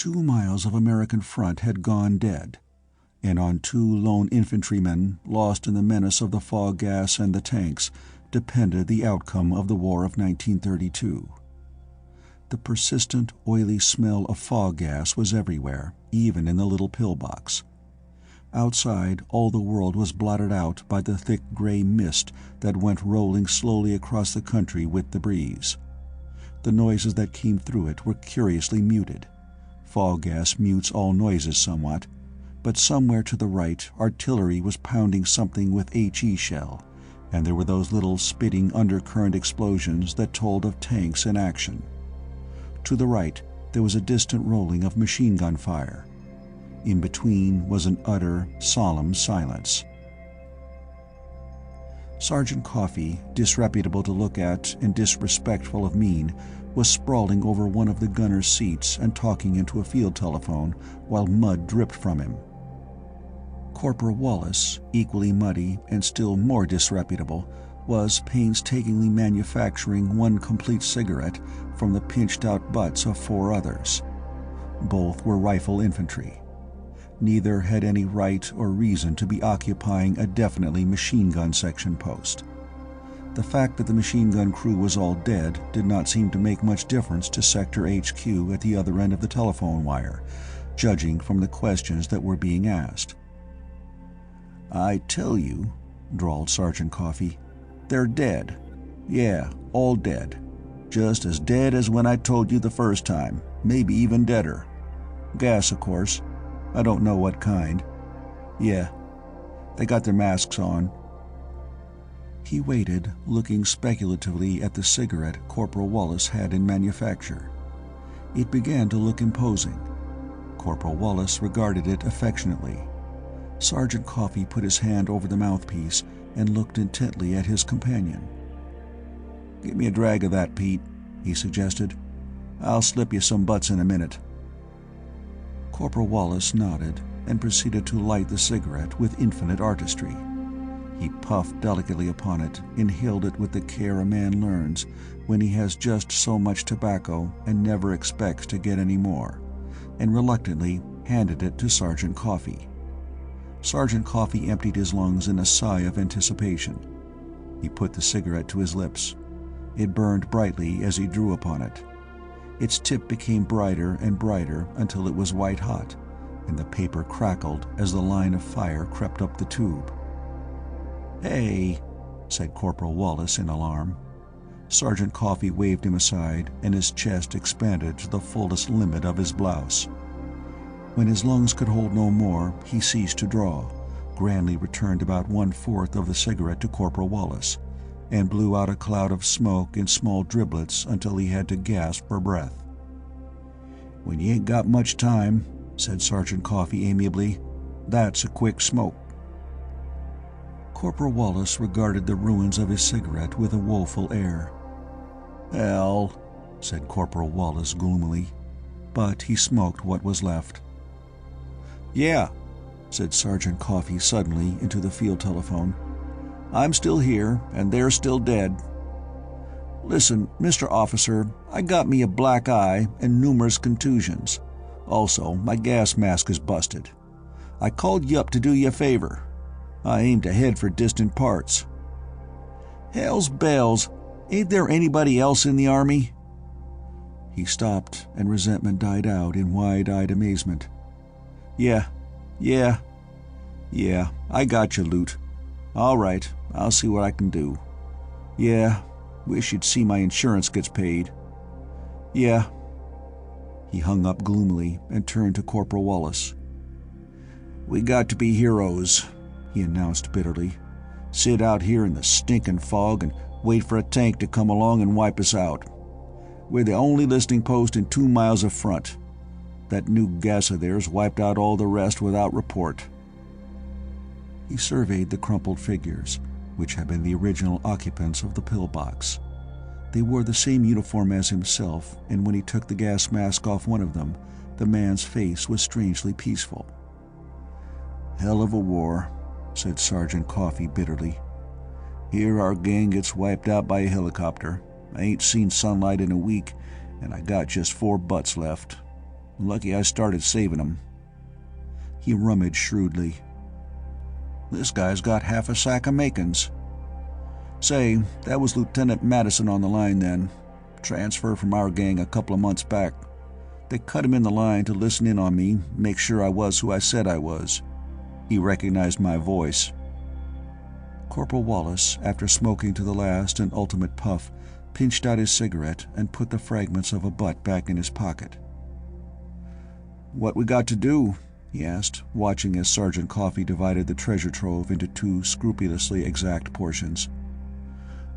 2 miles of American front had gone dead, and on 2 lone infantrymen, lost in the menace of the fog gas and the tanks, depended the outcome of the War of 1932. The persistent, oily smell of fog gas was everywhere, even in the little pillbox. Outside, all the world was blotted out by the thick gray mist that went rolling slowly across the country with the breeze. The noises that came through it were curiously muted. Fog gas mutes all noises somewhat, but somewhere to the right artillery was pounding something with HE shell, and there were those little spitting undercurrent explosions that told of tanks in action. To the right, there was a distant rolling of machine gun fire. In between was an utter, solemn silence. Sergeant Coffey, disreputable to look at and disrespectful of mien, was sprawling over one of the gunner's seats and talking into a field telephone while mud dripped from him. Corporal Wallace, equally muddy and still more disreputable, was painstakingly manufacturing one complete cigarette from the pinched-out butts of 4 others. Both were rifle infantry. Neither had any right or reason to be occupying a definitely machine gun section post. The fact that the machine gun crew was all dead did not seem to make much difference to Sector HQ at the other end of the telephone wire, judging from the questions that were being asked. "I tell you," drawled Sergeant Coffey, "they're dead. Yeah, all dead. Just as dead as when I told you the first time, maybe even deader. Gas, of course. I don't know what kind. Yeah, they got their masks on." He waited, looking speculatively at the cigarette Corporal Wallace had in manufacture. It began to look imposing. Corporal Wallace regarded it affectionately. Sergeant Coffey put his hand over the mouthpiece and looked intently at his companion. "Give me a drag of that, Pete," he suggested. "I'll slip you some butts in a minute." Corporal Wallace nodded and proceeded to light the cigarette with infinite artistry. He puffed delicately upon it, inhaled it with the care a man learns when he has just so much tobacco and never expects to get any more, and reluctantly handed it to Sergeant Coffey. Sergeant Coffey emptied his lungs in a sigh of anticipation. He put the cigarette to his lips. It burned brightly as he drew upon it. Its tip became brighter and brighter until it was white-hot, and the paper crackled as the line of fire crept up the tube. "Hey," said Corporal Wallace in alarm. Sergeant Coffey waved him aside, and his chest expanded to the fullest limit of his blouse. When his lungs could hold no more, he ceased to draw, grandly returned about 1/4 of the cigarette to Corporal Wallace, and blew out a cloud of smoke in small driblets until he had to gasp for breath. "When you ain't got much time," said Sergeant Coffey amiably, "that's a quick smoke." Corporal Wallace regarded the ruins of his cigarette with a woeful air. "Hell," said Corporal Wallace gloomily, but he smoked what was left. "Yeah," said Sergeant Coffey suddenly into the field telephone. "I'm still here, and they're still dead. Listen, Mr. Officer, I got me a black eye and numerous contusions. Also, my gas mask is busted. I called you up to do you a favor. I aim to head for distant parts." "Hell's bells, ain't there anybody else in the Army?" He stopped, and resentment died out in wide-eyed amazement. Yeah, I got you, Loot. All right, I'll see what I can do. Yeah, wish you'd see my insurance gets paid. Yeah." He hung up gloomily and turned to Corporal Wallace. "We got to be heroes," he announced bitterly. "Sit out here in the stinking fog and wait for a tank to come along and wipe us out. We're the only listening post in 2 miles of front. That new gas of theirs wiped out all the rest without report." He surveyed the crumpled figures, which had been the original occupants of the pillbox. They wore the same uniform as himself, and when he took the gas mask off one of them, the man's face was strangely peaceful. "Hell of a war," said Sergeant Coffey bitterly. "Here our gang gets wiped out by a helicopter. I ain't seen sunlight in a week, and I got just 4 butts left. Lucky I started saving 'em." He rummaged shrewdly. "This guy's got half a sack of Macons. Say, that was Lieutenant Madison on the line then. Transfer from our gang a couple of months back. They cut him in the line to listen in on me, make sure I was who I said I was. He recognized my voice." Corporal Wallace, after smoking to the last and ultimate puff, pinched out his cigarette and put the fragments of a butt back in his pocket. "What we got to do?" he asked, watching as Sergeant Coffee divided the treasure trove into two scrupulously exact portions.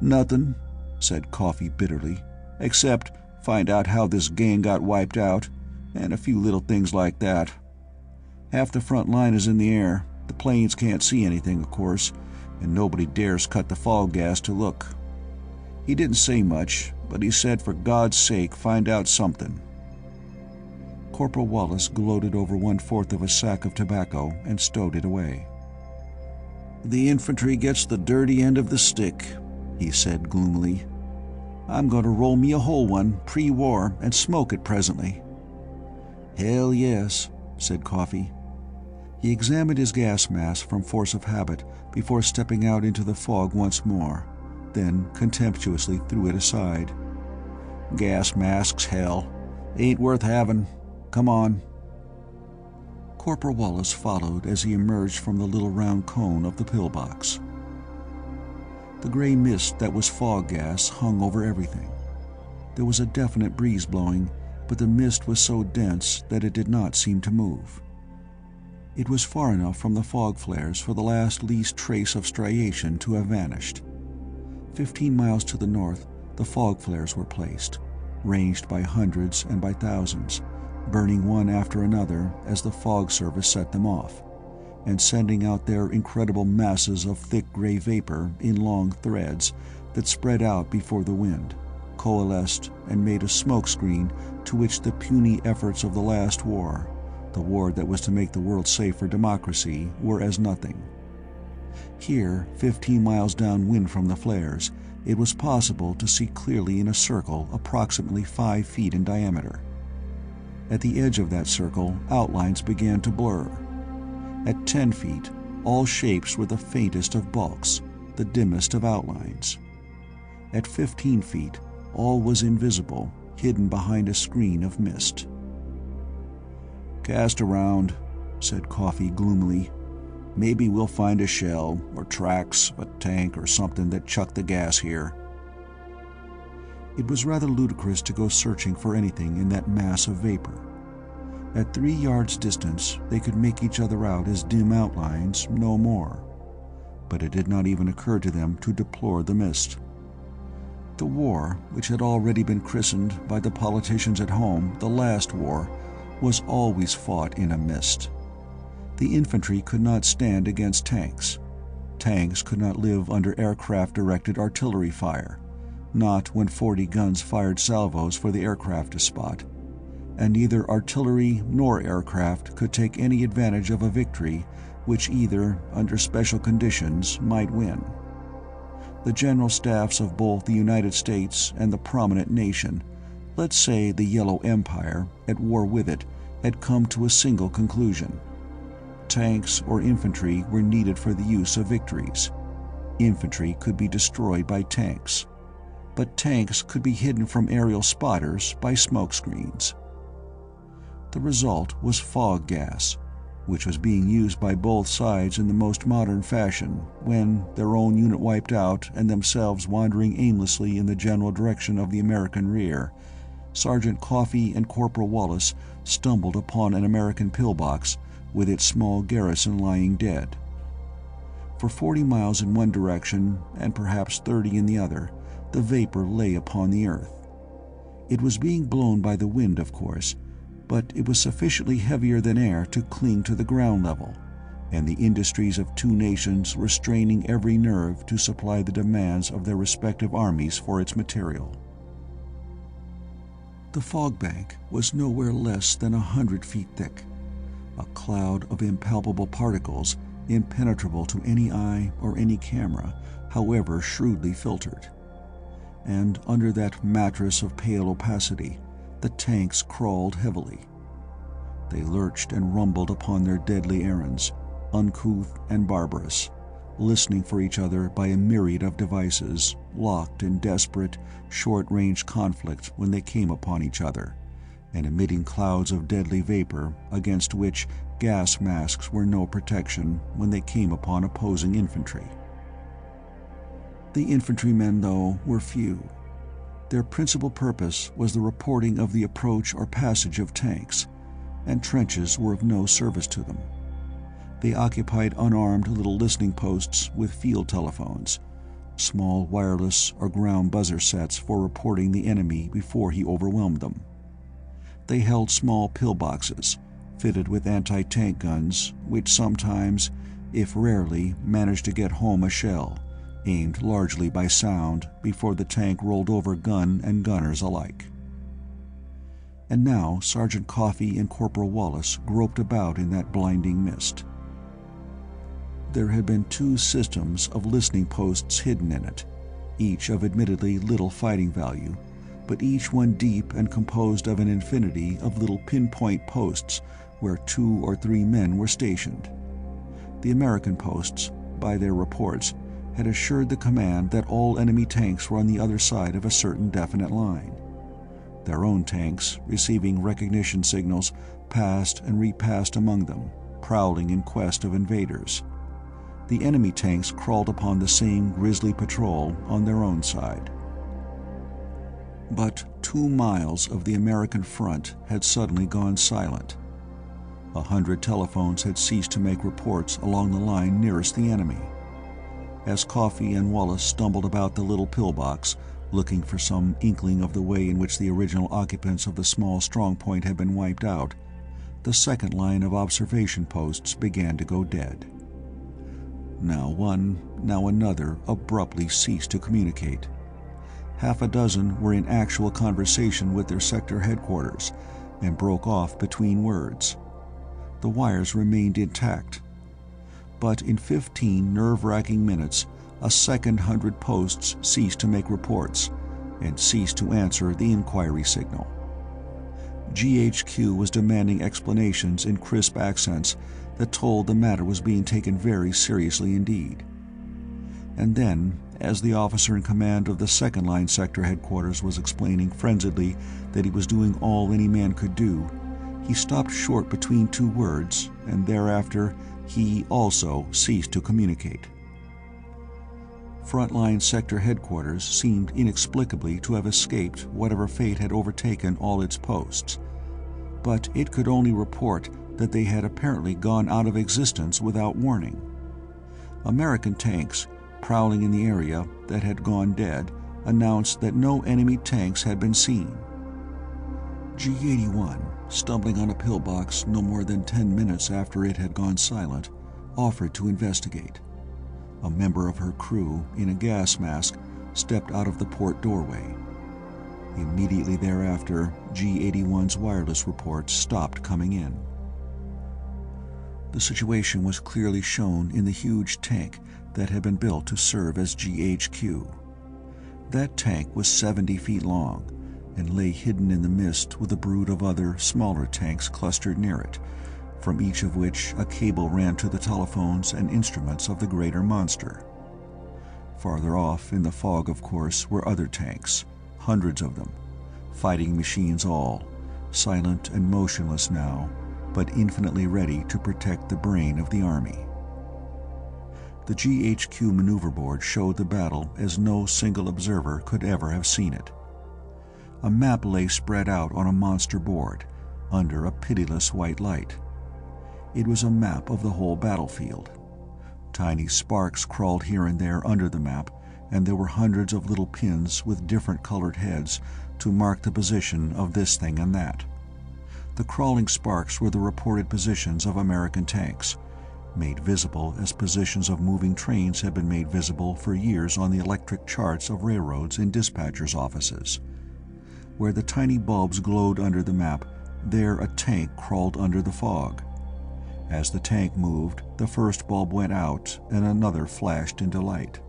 "Nothing," said Coffee bitterly, "except find out how this gang got wiped out, and a few little things like that. Half the front line is in the air. The planes can't see anything, of course, and nobody dares cut the fog gas to look. He didn't say much, but he said for God's sake find out something." Corporal Wallace gloated over 1/4 of a sack of tobacco and stowed it away. "The infantry gets the dirty end of the stick," he said gloomily. "I'm going to roll me a whole one, pre-war, and smoke it presently." "Hell yes," said Coffee. He examined his gas mask from force of habit before stepping out into the fog once more, then contemptuously threw it aside. "Gas masks, hell. Ain't worth having. Come on." Corporal Wallace followed as he emerged from the little round cone of the pillbox. The gray mist that was fog gas hung over everything. There was a definite breeze blowing, but the mist was so dense that it did not seem to move. It was far enough from the fog flares for the least trace of striation to have vanished. 15 miles to the north, the fog flares were placed, ranged by hundreds and by thousands, burning one after another as the fog service set them off, and sending out their incredible masses of thick gray vapor in long threads that spread out before the wind, coalesced, and made a smokescreen to which the puny efforts of the last war, the war that was to make the world safe for democracy, were as nothing. Here, 15 miles downwind from the flares, it was possible to see clearly in a circle approximately 5 feet in diameter. At the edge of that circle, outlines began to blur. At 10 feet, all shapes were the faintest of bulks, the dimmest of outlines. At 15 feet, all was invisible, hidden behind a screen of mist. "Cast around," said Coffee gloomily. "Maybe we'll find a shell, or tracks, a tank or something that chucked the gas here." It was rather ludicrous to go searching for anything in that mass of vapor. At 3 yards distance, they could make each other out as dim outlines, no more. But it did not even occur to them to deplore the mist. The war, which had already been christened by the politicians at home the last war, was always fought in a mist. The infantry could not stand against tanks. Tanks could not live under aircraft-directed artillery fire, not when 40 guns fired salvos for the aircraft to spot, and neither artillery nor aircraft could take any advantage of a victory which either, under special conditions, might win. The general staffs of both the United States and the prominent nation, let's say the Yellow Empire, at war with it, had come to a single conclusion. Tanks or infantry were needed for the use of victories. Infantry could be destroyed by tanks, but tanks could be hidden from aerial spotters by smokescreens. The result was fog gas, which was being used by both sides in the most modern fashion when, their own unit wiped out and themselves wandering aimlessly in the general direction of the American rear, Sergeant Coffee and Corporal Wallace stumbled upon an American pillbox with its small garrison lying dead. For 40 miles in one direction, and perhaps 30 in the other, the vapor lay upon the earth. It was being blown by the wind, of course, but it was sufficiently heavier than air to cling to the ground level, and the industries of 2 nations were straining every nerve to supply the demands of their respective armies for its material. The fog bank was nowhere less than 100 feet thick, a cloud of impalpable particles impenetrable to any eye or any camera, however shrewdly filtered. And under that mattress of pale opacity, the tanks crawled heavily. They lurched and rumbled upon their deadly errands, uncouth and barbarous, listening for each other by a myriad of devices, locked in desperate, short-range conflict when they came upon each other, and emitting clouds of deadly vapor against which gas masks were no protection when they came upon opposing infantry. The infantrymen, though, were few. Their principal purpose was the reporting of the approach or passage of tanks, and trenches were of no service to them. They occupied unarmed little listening posts with field telephones, small wireless or ground buzzer sets for reporting the enemy before he overwhelmed them. They held small pillboxes, fitted with anti-tank guns, which sometimes, if rarely, managed to get home a shell, aimed largely by sound before the tank rolled over gun and gunners alike. And now Sergeant Coffey and Corporal Wallace groped about in that blinding mist. There had been 2 systems of listening posts hidden in it, each of admittedly little fighting value, but each one deep and composed of an infinity of little pinpoint posts where 2 or 3 men were stationed. The American posts, by their reports, had assured the command that all enemy tanks were on the other side of a certain definite line. Their own tanks, receiving recognition signals, passed and repassed among them, prowling in quest of invaders. The enemy tanks crawled upon the same grisly patrol on their own side. But 2 miles of the American front had suddenly gone silent. 100 telephones had ceased to make reports along the line nearest the enemy. As Coffey and Wallace stumbled about the little pillbox, looking for some inkling of the way in which the original occupants of the small strongpoint had been wiped out, the second line of observation posts began to go dead. Now one, now another abruptly ceased to communicate. Half a dozen were in actual conversation with their sector headquarters and broke off between words. The wires remained intact. But in 15 nerve-wracking minutes, a second 100 posts ceased to make reports and ceased to answer the inquiry signal. GHQ was demanding explanations in crisp accents that told the matter was being taken very seriously indeed. And then, as the officer in command of the second-line sector headquarters was explaining frenziedly that he was doing all any man could do, he stopped short between 2 words, and thereafter he also ceased to communicate. Frontline sector headquarters seemed inexplicably to have escaped whatever fate had overtaken all its posts, but it could only report that they had apparently gone out of existence without warning. American tanks, prowling in the area that had gone dead, announced that no enemy tanks had been seen. G-81, stumbling on a pillbox no more than 10 minutes after it had gone silent, offered to investigate. A member of her crew, in a gas mask, stepped out of the port doorway. Immediately thereafter, G-81's wireless reports stopped coming in. The situation was clearly shown in the huge tank that had been built to serve as GHQ. That tank was 70 feet long and lay hidden in the mist with a brood of other, smaller tanks clustered near it, from each of which a cable ran to the telephones and instruments of the greater monster. Farther off, in the fog, of course, were other tanks, hundreds of them, fighting machines all, silent and motionless now, but infinitely ready to protect the brain of the army. The GHQ maneuver board showed the battle as no single observer could ever have seen it. A map lay spread out on a monster board, under a pitiless white light. It was a map of the whole battlefield. Tiny sparks crawled here and there under the map, and there were hundreds of little pins with different colored heads to mark the position of this thing and that. The crawling sparks were the reported positions of American tanks, made visible as positions of moving trains had been made visible for years on the electric charts of railroads in dispatchers' offices. Where the tiny bulbs glowed under the map, there a tank crawled under the fog. As the tank moved, the first bulb went out and another flashed into light.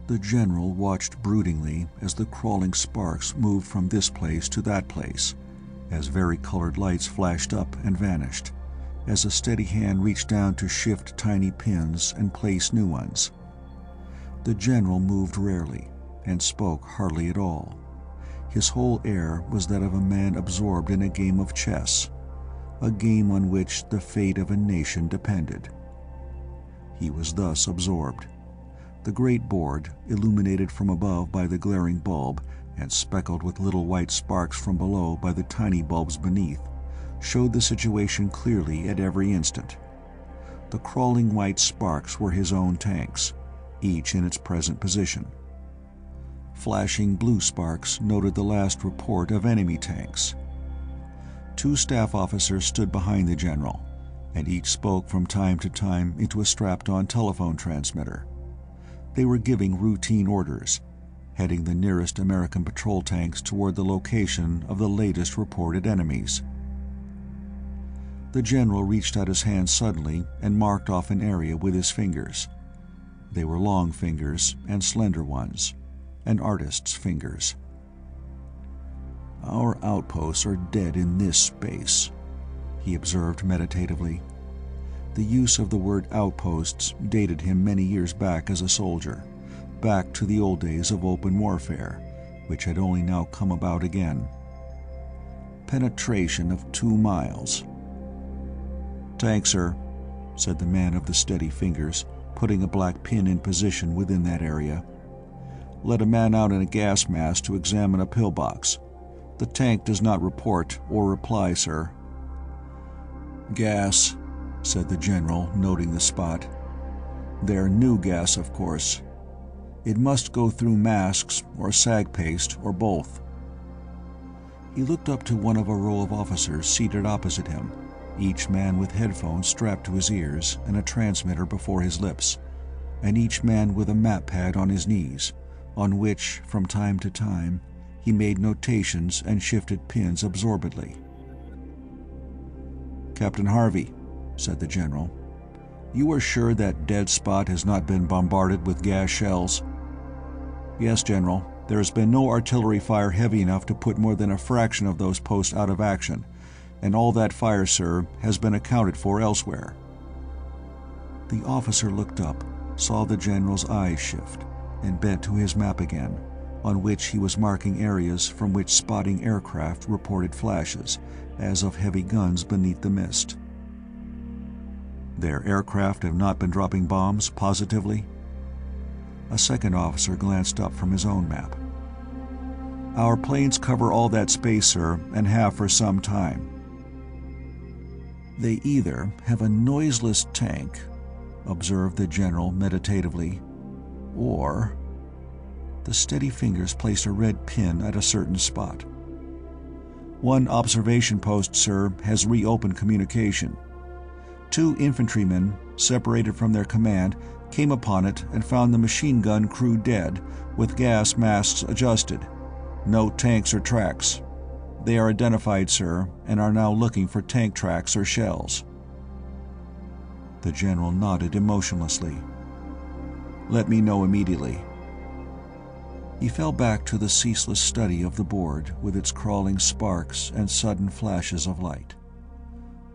The general watched broodingly as the crawling sparks moved from this place to that place, as vari-colored lights flashed up and vanished, as a steady hand reached down to shift tiny pins and place new ones. The general moved rarely, and spoke hardly at all. His whole air was that of a man absorbed in a game of chess, a game on which the fate of a nation depended. He was thus absorbed. The great board, illuminated from above by the glaring bulb, and speckled with little white sparks from below by the tiny bulbs beneath, showed the situation clearly at every instant. The crawling white sparks were his own tanks, each in its present position. Flashing blue sparks noted the last report of enemy tanks. 2 staff officers stood behind the general, and each spoke from time to time into a strapped-on telephone transmitter. They were giving routine orders, heading the nearest American patrol tanks toward the location of the latest reported enemies. The general reached out his hand suddenly and marked off an area with his fingers. They were long fingers and slender ones, an artist's fingers. "Our outposts are dead in this space," he observed meditatively. The use of the word outposts dated him many years back as a soldier, back to the old days of open warfare, which had only now come about again. Penetration of 2 miles. "Tank, sir," said the man of the steady fingers, putting a black pin in position within that area. "Let a man out in a gas mask to examine a pillbox. The tank does not report or reply, sir." "Gas," said the general, noting the spot. "They're new gas, of course. It must go through masks or sag paste or both." He looked up to one of a row of officers seated opposite him, each man with headphones strapped to his ears and a transmitter before his lips, and each man with a map pad on his knees, on which, from time to time, he made notations and shifted pins absorbedly. "Captain Harvey," said the general, "you are sure that dead spot has not been bombarded with gas shells?" "Yes, General. There has been no artillery fire heavy enough to put more than a fraction of those posts out of action, and all that fire, sir, has been accounted for elsewhere." The officer looked up, saw the general's eyes shift, and bent to his map again, on which he was marking areas from which spotting aircraft reported flashes, as of heavy guns beneath the mist. "Their aircraft have not been dropping bombs, positively?" A second officer glanced up from his own map. "Our planes cover all that space, sir, and have for some time." "They either have a noiseless tank," observed the general meditatively, "or—" The steady fingers placed a red pin at a certain spot. "One observation post, sir, has reopened communication. 2 infantrymen, separated from their command, came upon it and found the machine gun crew dead, with gas masks adjusted. No tanks or tracks. They are identified, sir, and are now looking for tank tracks or shells." The general nodded emotionlessly. "Let me know immediately." He fell back to the ceaseless study of the board with its crawling sparks and sudden flashes of light.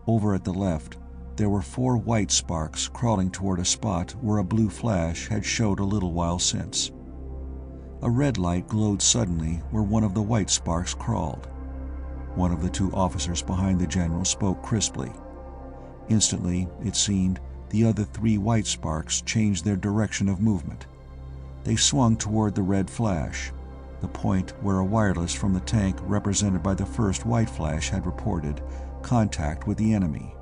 Over at the left, there were 4 white sparks crawling toward a spot where a blue flash had showed a little while since. A red light glowed suddenly where one of the white sparks crawled. One of the 2 officers behind the general spoke crisply. Instantly, it seemed, the other 3 white sparks changed their direction of movement. They swung toward the red flash, the point where a wireless from the tank represented by the first white flash had reported contact with the enemy.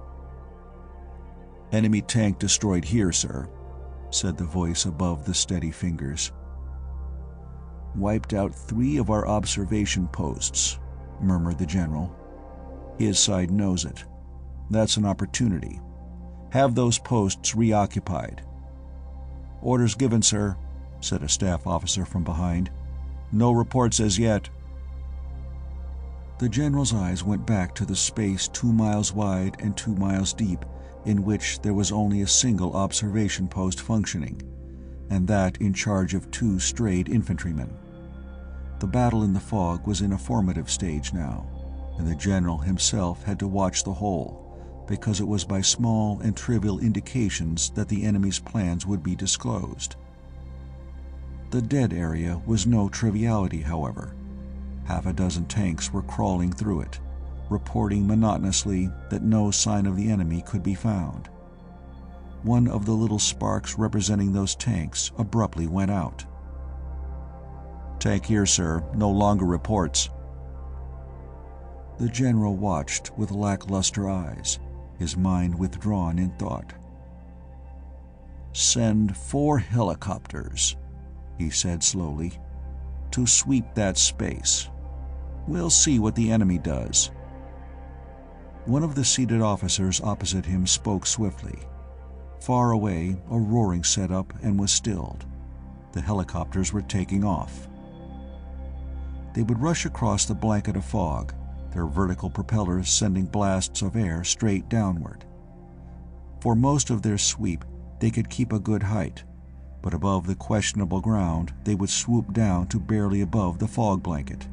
"Enemy tank destroyed here, sir," said the voice above the steady fingers. "Wiped out 3 of our observation posts," murmured the general. "His side knows it. That's an opportunity. Have those posts reoccupied." "Orders given, sir," said a staff officer from behind. "No reports as yet." The general's eyes went back to the space 2 miles wide and 2 miles deep, in which there was only a single observation post functioning, and that in charge of 2 strayed infantrymen. The battle in the fog was in a formative stage now, and the general himself had to watch the whole, because it was by small and trivial indications that the enemy's plans would be disclosed. The dead area was no triviality, however. Half a dozen tanks were crawling through it, reporting monotonously that no sign of the enemy could be found. One of the little sparks representing those tanks abruptly went out. "Tank here, sir. No longer reports." The general watched with lackluster eyes, his mind withdrawn in thought. "Send 4 helicopters," he said slowly, "to sweep that space. We'll see what the enemy does." One of the seated officers opposite him spoke swiftly. Far away, a roaring set up and was stilled. The helicopters were taking off. They would rush across the blanket of fog, their vertical propellers sending blasts of air straight downward. For most of their sweep, they could keep a good height, but above the questionable ground they would swoop down to barely above the fog blanket.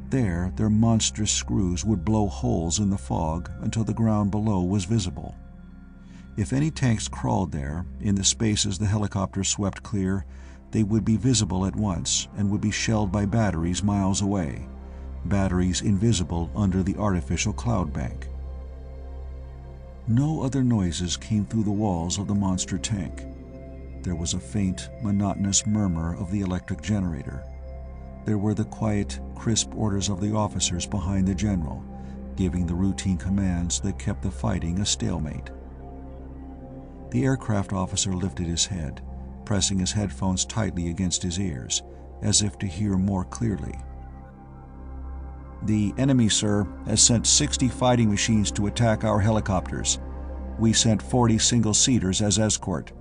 There, their monstrous screws would blow holes in the fog until the ground below was visible. If any tanks crawled there, in the spaces the helicopters swept clear, they would be visible at once and would be shelled by batteries miles away, batteries invisible under the artificial cloud bank. No other noises came through the walls of the monster tank. There was a faint, monotonous murmur of the electric generator. There were the quiet, crisp orders of the officers behind the general, giving the routine commands that kept the fighting a stalemate. The aircraft officer lifted his head, pressing his headphones tightly against his ears, as if to hear more clearly. "The enemy, sir, has sent 60 fighting machines to attack our helicopters. We sent 40 single-seaters as escort."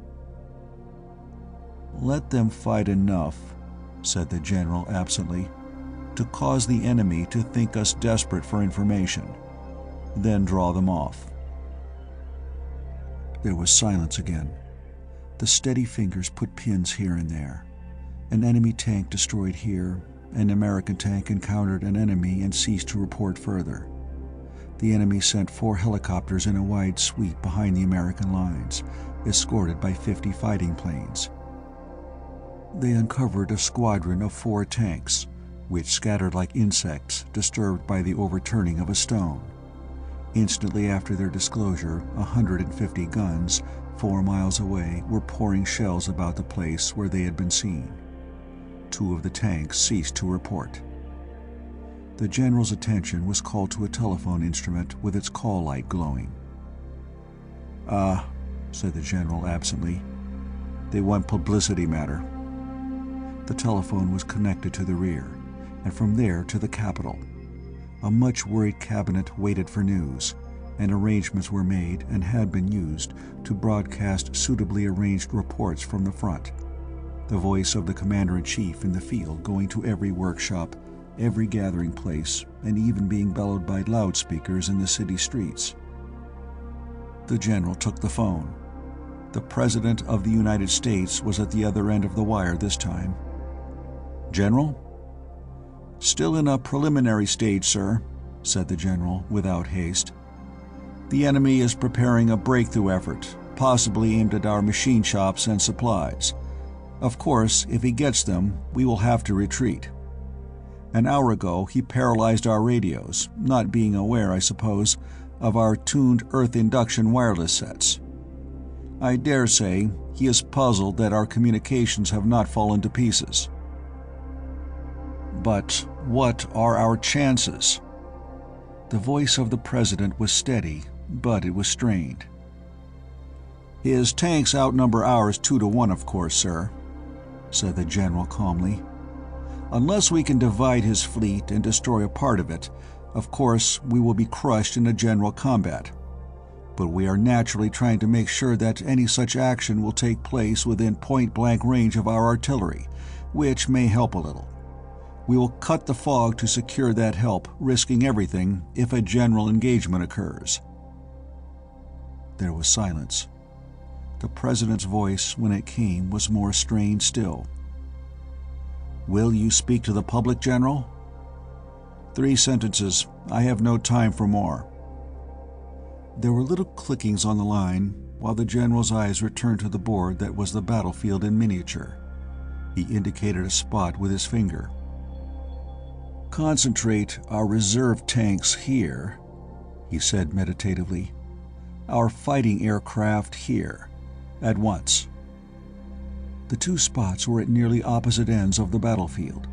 "Let them fight enough," said the general absently, "to cause the enemy to think us desperate for information. Then draw them off." There was silence again. The steady fingers put pins here and there. An enemy tank destroyed here, an American tank encountered an enemy and ceased to report further. The enemy sent 4 helicopters in a wide sweep behind the American lines, escorted by 50 fighting planes. They uncovered a squadron of 4 tanks, which scattered like insects disturbed by the overturning of a stone. Instantly after their disclosure, 150 guns, 4 miles away, were pouring shells about the place where they had been seen. 2 of the tanks ceased to report. The general's attention was called to a telephone instrument with its call light glowing. Said the general absently. "They want publicity matter." The telephone was connected to the rear, and from there to the Capitol. A much-worried cabinet waited for news, and arrangements were made and had been used to broadcast suitably arranged reports from the front. The voice of the commander-in-chief in the field going to every workshop, every gathering place, and even being bellowed by loudspeakers in the city streets. The general took the phone. The President of the United States was at the other end of the wire this time. "General?" "Still in a preliminary stage, sir," said the general without haste. "The enemy is preparing a breakthrough effort, possibly aimed at our machine shops and supplies. Of course, if he gets them, we will have to retreat. An hour ago, he paralyzed our radios, not being aware, I suppose, of our tuned Earth induction wireless sets. I dare say he is puzzled that our communications have not fallen to pieces." "But what are our chances?" The voice of the president was steady, but it was strained. "His tanks outnumber ours 2 to 1, of course, sir," said the general calmly. "Unless we can divide his fleet and destroy a part of it, of course we will be crushed in a general combat. But we are naturally trying to make sure that any such action will take place within point-blank range of our artillery, which may help a little. We will cut the fog to secure that help, risking everything if a general engagement occurs." There was silence. The president's voice, when it came, was more strained still. "Will you speak to the public, General?" 3 sentences. I have no time for more." There were little clickings on the line, while the general's eyes returned to the board that was the battlefield in miniature. He indicated a spot with his finger. "Concentrate our reserve tanks here," he said meditatively. "Our fighting aircraft here. At once." The two spots were at nearly opposite ends of the battlefield.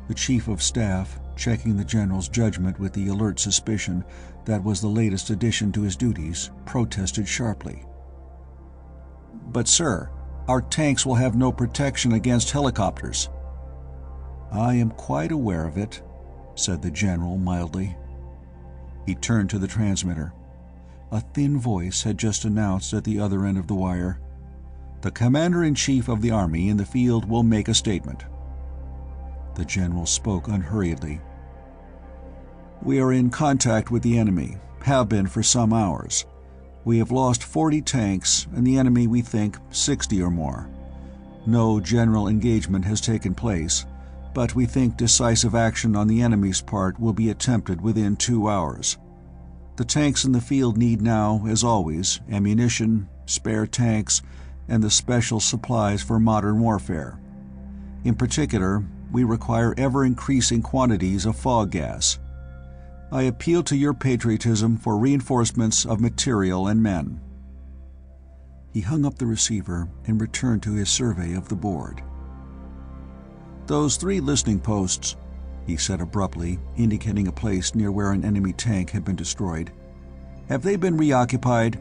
The chief of staff, checking the general's judgment with the alert suspicion that was the latest addition to his duties, protested sharply. "But sir, our tanks will have no protection against helicopters." "I am quite aware of it," said the general mildly. He turned to the transmitter. A thin voice had just announced at the other end of the wire, "The Commander-in-Chief of the Army in the field will make a statement." The general spoke unhurriedly. "We are in contact with the enemy, have been for some hours. We have lost 40 tanks, and the enemy, we think, 60 or more. No general engagement has taken place, but we think decisive action on the enemy's part will be attempted within 2 hours. The tanks in the field need now, as always, ammunition, spare tanks, and the special supplies for modern warfare. In particular, we require ever-increasing quantities of fog gas. I appeal to your patriotism for reinforcements of material and men." He hung up the receiver and returned to his survey of the board. "Those 3 listening posts," he said abruptly, indicating a place near where an enemy tank had been destroyed. "Have they been reoccupied?"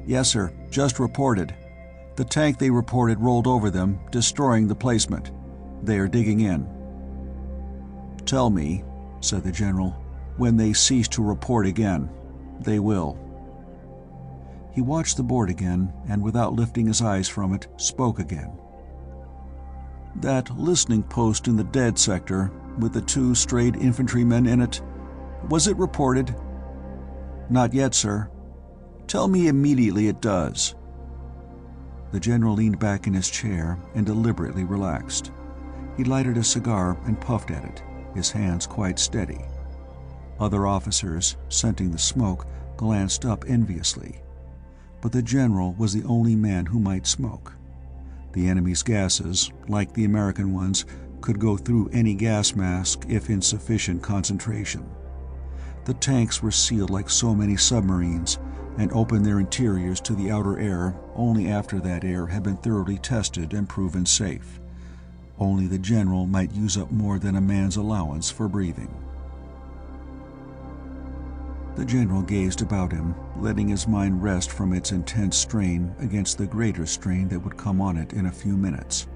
"Yes, sir. Just reported. The tank they reported rolled over them, destroying the placement. They are digging in." "Tell me," said the general, "when they cease to report again. They will." He watched the board again, and without lifting his eyes from it, spoke again. "That listening post in the dead sector, with the 2 strayed infantrymen in it, was it reported?" "Not yet, sir." "Tell me immediately it does." The general leaned back in his chair and deliberately relaxed. He lighted a cigar and puffed at it, his hands quite steady. Other officers, scenting the smoke, glanced up enviously. But the general was the only man who might smoke. The enemy's gases, like the American ones, could go through any gas mask if in sufficient concentration. The tanks were sealed like so many submarines, and opened their interiors to the outer air only after that air had been thoroughly tested and proven safe. Only the general might use up more than a man's allowance for breathing. The general gazed about him, letting his mind rest from its intense strain against the greater strain that would come on it in a few minutes.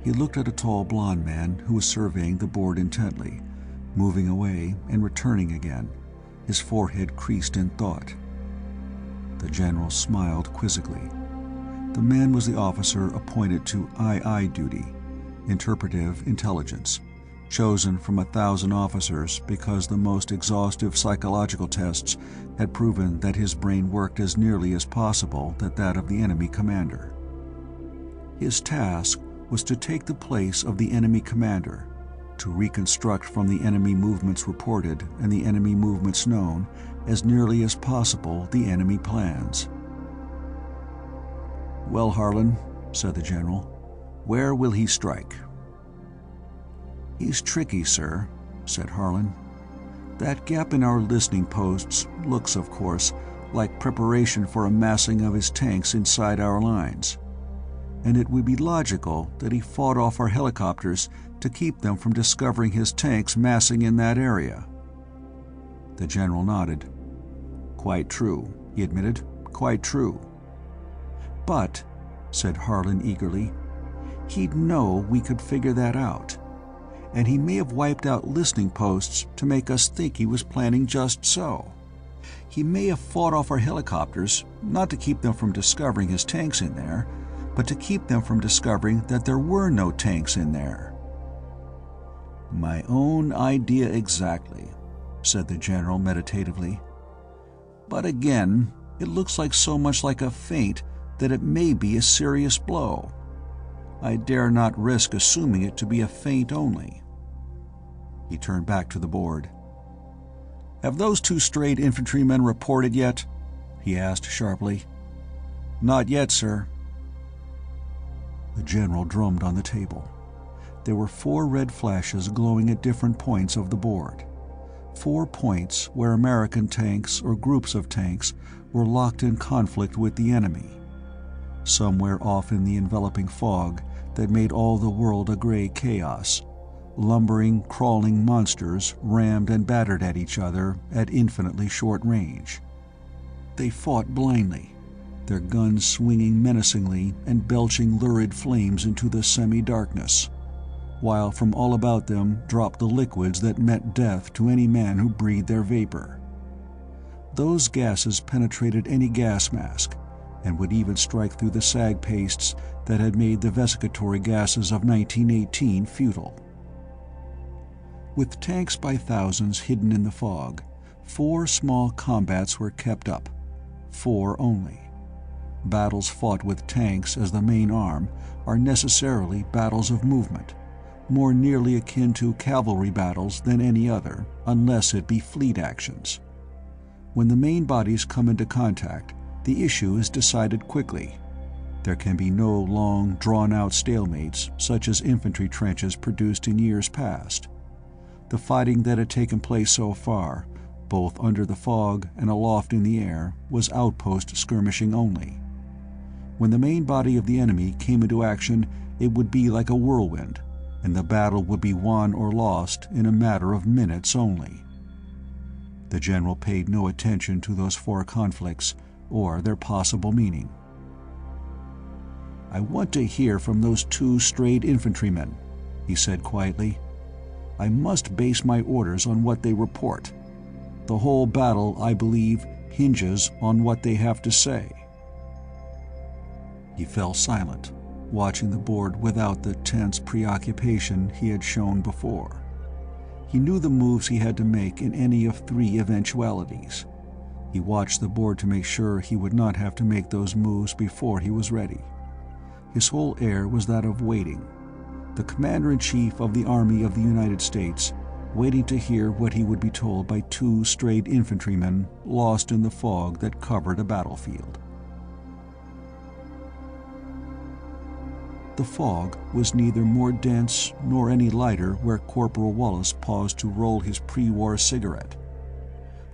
He looked at a tall blond man who was surveying the board intently, moving away and returning again, his forehead creased in thought. The general smiled quizzically. The man was the officer appointed to II duty, interpretive intelligence, chosen from 1,000 officers because the most exhaustive psychological tests had proven that his brain worked as nearly as possible that of the enemy commander. His task was to take the place of the enemy commander, to reconstruct from the enemy movements reported and the enemy movements known as nearly as possible the enemy plans. "Well, Harlan," said the general, "where will he strike?" "He's tricky, sir," said Harlan. "That gap in our listening posts looks, of course, like preparation for a massing of his tanks inside our lines. And it would be logical that he fought off our helicopters to keep them from discovering his tanks massing in that area." The general nodded. "Quite true," he admitted. "Quite true." "But," said Harlan eagerly, "he'd know we could figure that out. And he may have wiped out listening posts to make us think he was planning just so. He may have fought off our helicopters, not to keep them from discovering his tanks in there, but to keep them from discovering that there were no tanks in there." "My own idea exactly," said the general meditatively. "But again, it looks like so much like a feint that it may be a serious blow. I dare not risk assuming it to be a feint only." He turned back to the board. "Have those two strayed infantrymen reported yet?" he asked sharply. "Not yet, sir." The general drummed on the table. There were 4 red flashes glowing at different points of the board. 4 points where American tanks or groups of tanks were locked in conflict with the enemy. Somewhere off in the enveloping fog that made all the world a gray chaos, lumbering, crawling monsters rammed and battered at each other at infinitely short range. They fought blindly, their guns swinging menacingly and belching lurid flames into the semi-darkness, while from all about them dropped the liquids that meant death to any man who breathed their vapor. Those gases penetrated any gas mask, and would even strike through the sag pastes that had made the vesicatory gases of 1918 futile. With tanks by thousands hidden in the fog, 4 small combats were kept up. 4 only. Battles fought with tanks as the main arm are necessarily battles of movement, more nearly akin to cavalry battles than any other, unless it be fleet actions. When the main bodies come into contact, the issue is decided quickly. There can be no long, drawn-out stalemates, such as infantry trenches produced in years past. The fighting that had taken place so far, both under the fog and aloft in the air, was outpost skirmishing only. When the main body of the enemy came into action, it would be like a whirlwind, and the battle would be won or lost in a matter of minutes only. The general paid no attention to those 4 conflicts or their possible meaning. "I want to hear from those 2 strayed infantrymen," he said quietly. "I must base my orders on what they report. The whole battle, I believe, hinges on what they have to say." He fell silent, watching the board without the tense preoccupation he had shown before. He knew the moves he had to make in any of 3 eventualities. He watched the board to make sure he would not have to make those moves before he was ready. His whole air was that of waiting. The Commander-in-Chief of the Army of the United States, waiting to hear what he would be told by 2 strayed infantrymen lost in the fog that covered a battlefield. The fog was neither more dense nor any lighter where Corporal Wallace paused to roll his pre-war cigarette.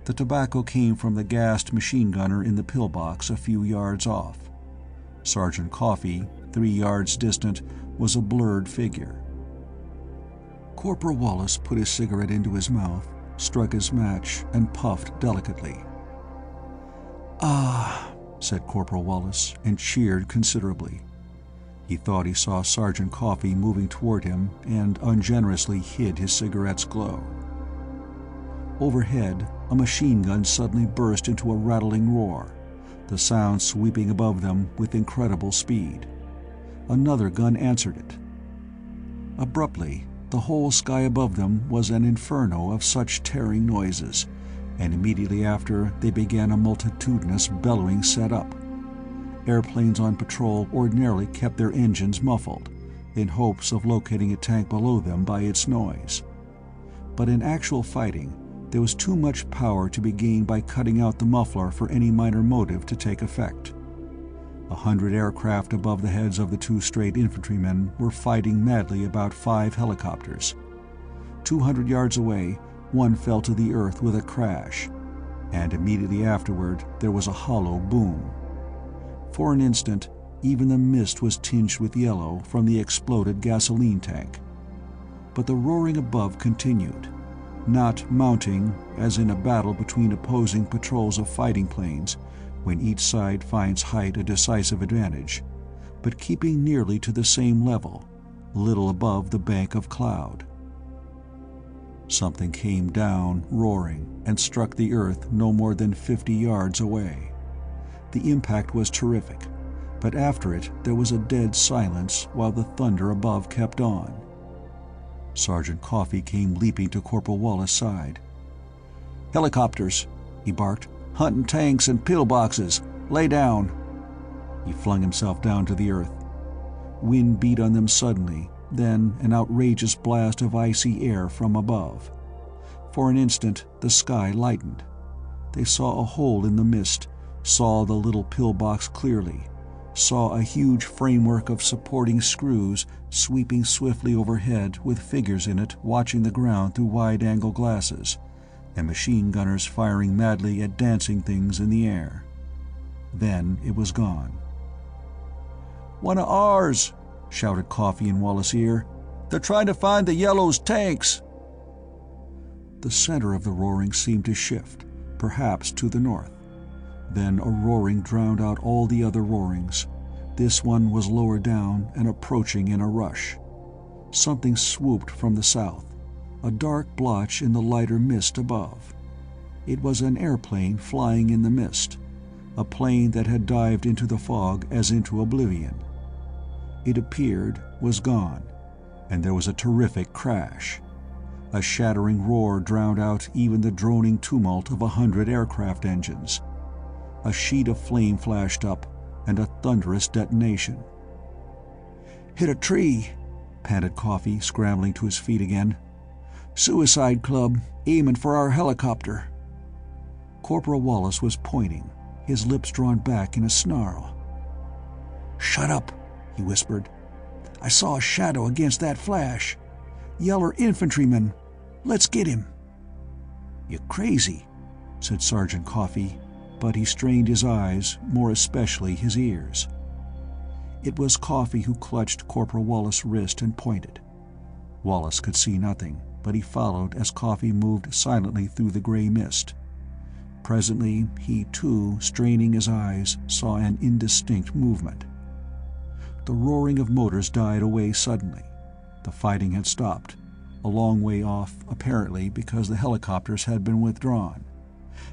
The tobacco came from the gassed machine gunner in the pillbox a few yards off. Sergeant Coffey, 3 yards distant, was a blurred figure. Corporal Wallace put his cigarette into his mouth, struck his match, and puffed delicately. "Ah," said Corporal Wallace, and cheered considerably. He thought he saw Sergeant Coffey moving toward him and ungenerously hid his cigarette's glow. Overhead, a machine gun suddenly burst into a rattling roar, the sound sweeping above them with incredible speed. Another gun answered it. Abruptly, the whole sky above them was an inferno of such tearing noises, and immediately after they began a multitudinous bellowing set up. Airplanes on patrol ordinarily kept their engines muffled, in hopes of locating a tank below them by its noise. But in actual fighting, there was too much power to be gained by cutting out the muffler for any minor motive to take effect. 100 aircraft above the heads of the 2 strayed infantrymen were fighting madly about 5 helicopters. 200 yards away, one fell to the earth with a crash, and immediately afterward there was a hollow boom. For an instant, even the mist was tinged with yellow from the exploded gasoline tank. But the roaring above continued, not mounting as in a battle between opposing patrols of fighting planes, when each side finds height a decisive advantage, but keeping nearly to the same level, little above the bank of cloud. Something came down, roaring, and struck the earth no more than 50 yards away. The impact was terrific, but after it there was a dead silence while the thunder above kept on. Sergeant Coffey came leaping to Corporal Wallace's side. "Helicopters," he barked. "Hunting tanks and pillboxes. Lay down." He flung himself down to the earth. Wind beat on them suddenly, then an outrageous blast of icy air from above. For an instant, the sky lightened. They saw a hole in the mist, saw the little pillbox clearly, saw a huge framework of supporting screws sweeping swiftly overhead with figures in it watching the ground through wide-angle glasses, and machine gunners firing madly at dancing things in the air. Then it was gone. "One of ours!" shouted Coffee in Wallace's ear. "They're trying to find the Yellow's tanks!" The center of the roaring seemed to shift, perhaps to the north. Then a roaring drowned out all the other roarings. This one was lower down and approaching in a rush. Something swooped from the south, a dark blotch in the lighter mist above. It was an airplane flying in the mist, a plane that had dived into the fog as into oblivion. It appeared, was gone, and there was a terrific crash. A shattering roar drowned out even the droning tumult of 100 aircraft engines. A sheet of flame flashed up, and a thunderous detonation. "Hit a tree," panted Coffee, scrambling to his feet again. "Suicide Club, aiming for our helicopter." Corporal Wallace was pointing, his lips drawn back in a snarl. "Shut up," he whispered. "I saw a shadow against that flash. Yeller infantryman. Let's get him." "You're crazy," said Sergeant Coffee, but he strained his eyes, more especially his ears. It was Coffee who clutched Corporal Wallace's wrist and pointed. Wallace could see nothing, but he followed as Coffee moved silently through the gray mist. Presently, he too, straining his eyes, saw an indistinct movement. The roaring of motors died away suddenly. The fighting had stopped, a long way off, apparently because the helicopters had been withdrawn.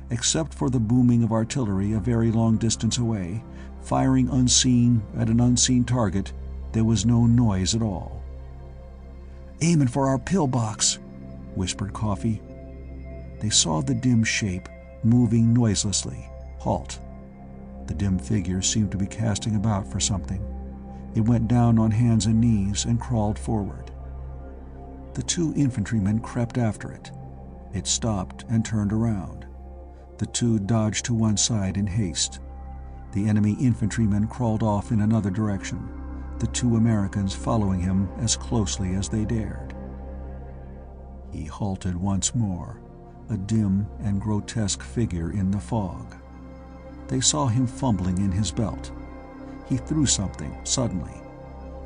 Except for the booming of artillery a very long distance away, firing unseen at an unseen target, there was no noise at all. "Aiming for our pillbox," whispered Coffee. They saw the dim shape, moving noiselessly, halt. The dim figure seemed to be casting about for something. It went down on hands and knees and crawled forward. The two infantrymen crept after it. It stopped and turned around. The two dodged to one side in haste. The enemy infantrymen crawled off in another direction, the two Americans following him as closely as they dared. He halted once more, a dim and grotesque figure in the fog. They saw him fumbling in his belt. He threw something, suddenly.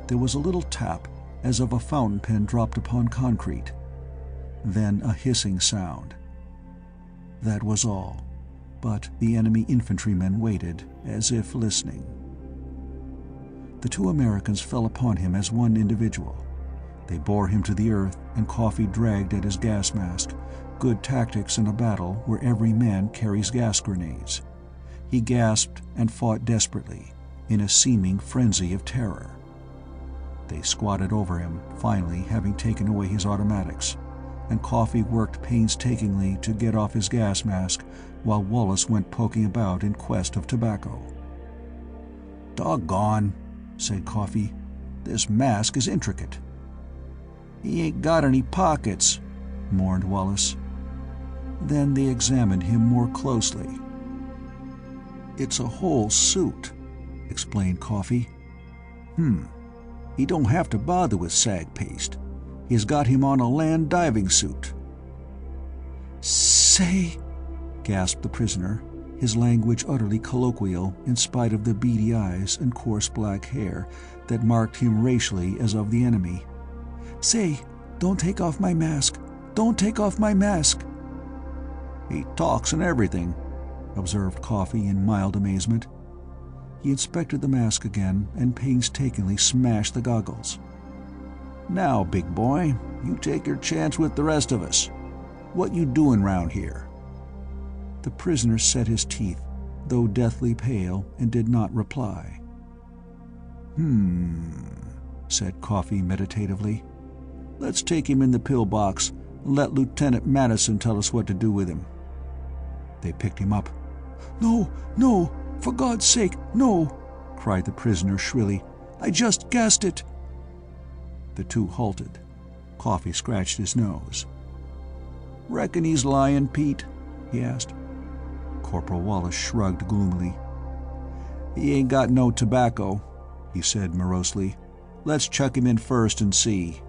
There was a little tap, as of a fountain pen dropped upon concrete. Then a hissing sound. That was all, but the enemy infantrymen waited, as if listening. The two Americans fell upon him as one individual. They bore him to the earth, and Coffee dragged at his gas mask, good tactics in a battle where every man carries gas grenades. He gasped and fought desperately, in a seeming frenzy of terror. They squatted over him, finally having taken away his automatics, and Coffee worked painstakingly to get off his gas mask while Wallace went poking about in quest of tobacco. "Doggone," said Coffee. "This mask is intricate." "He ain't got any pockets," mourned Wallace. Then they examined him more closely. "It's a whole suit," explained Coffee. He don't have to bother with sag paste. He's got him on a land diving suit." "Say," gasped the prisoner, his language utterly colloquial in spite of the beady eyes and coarse black hair that marked him racially as of the enemy. "Say, don't take off my mask. Don't take off my mask." "He talks and everything," observed Coffee in mild amazement. He inspected the mask again and painstakingly smashed the goggles. "Now, big boy, you take your chance with the rest of us. What you doing round here?" The prisoner set his teeth, though deathly pale, and did not reply. Said Coffee meditatively. "Let's take him in the pillbox and let Lieutenant Madison tell us what to do with him." They picked him up. "No, no! For God's sake, no!" cried the prisoner shrilly. "I just gassed it." The two halted. Coffee scratched his nose. "Reckon he's lying, Pete?" he asked. Corporal Wallace shrugged gloomily. "He ain't got no tobacco," he said morosely. "Let's chuck him in first and see."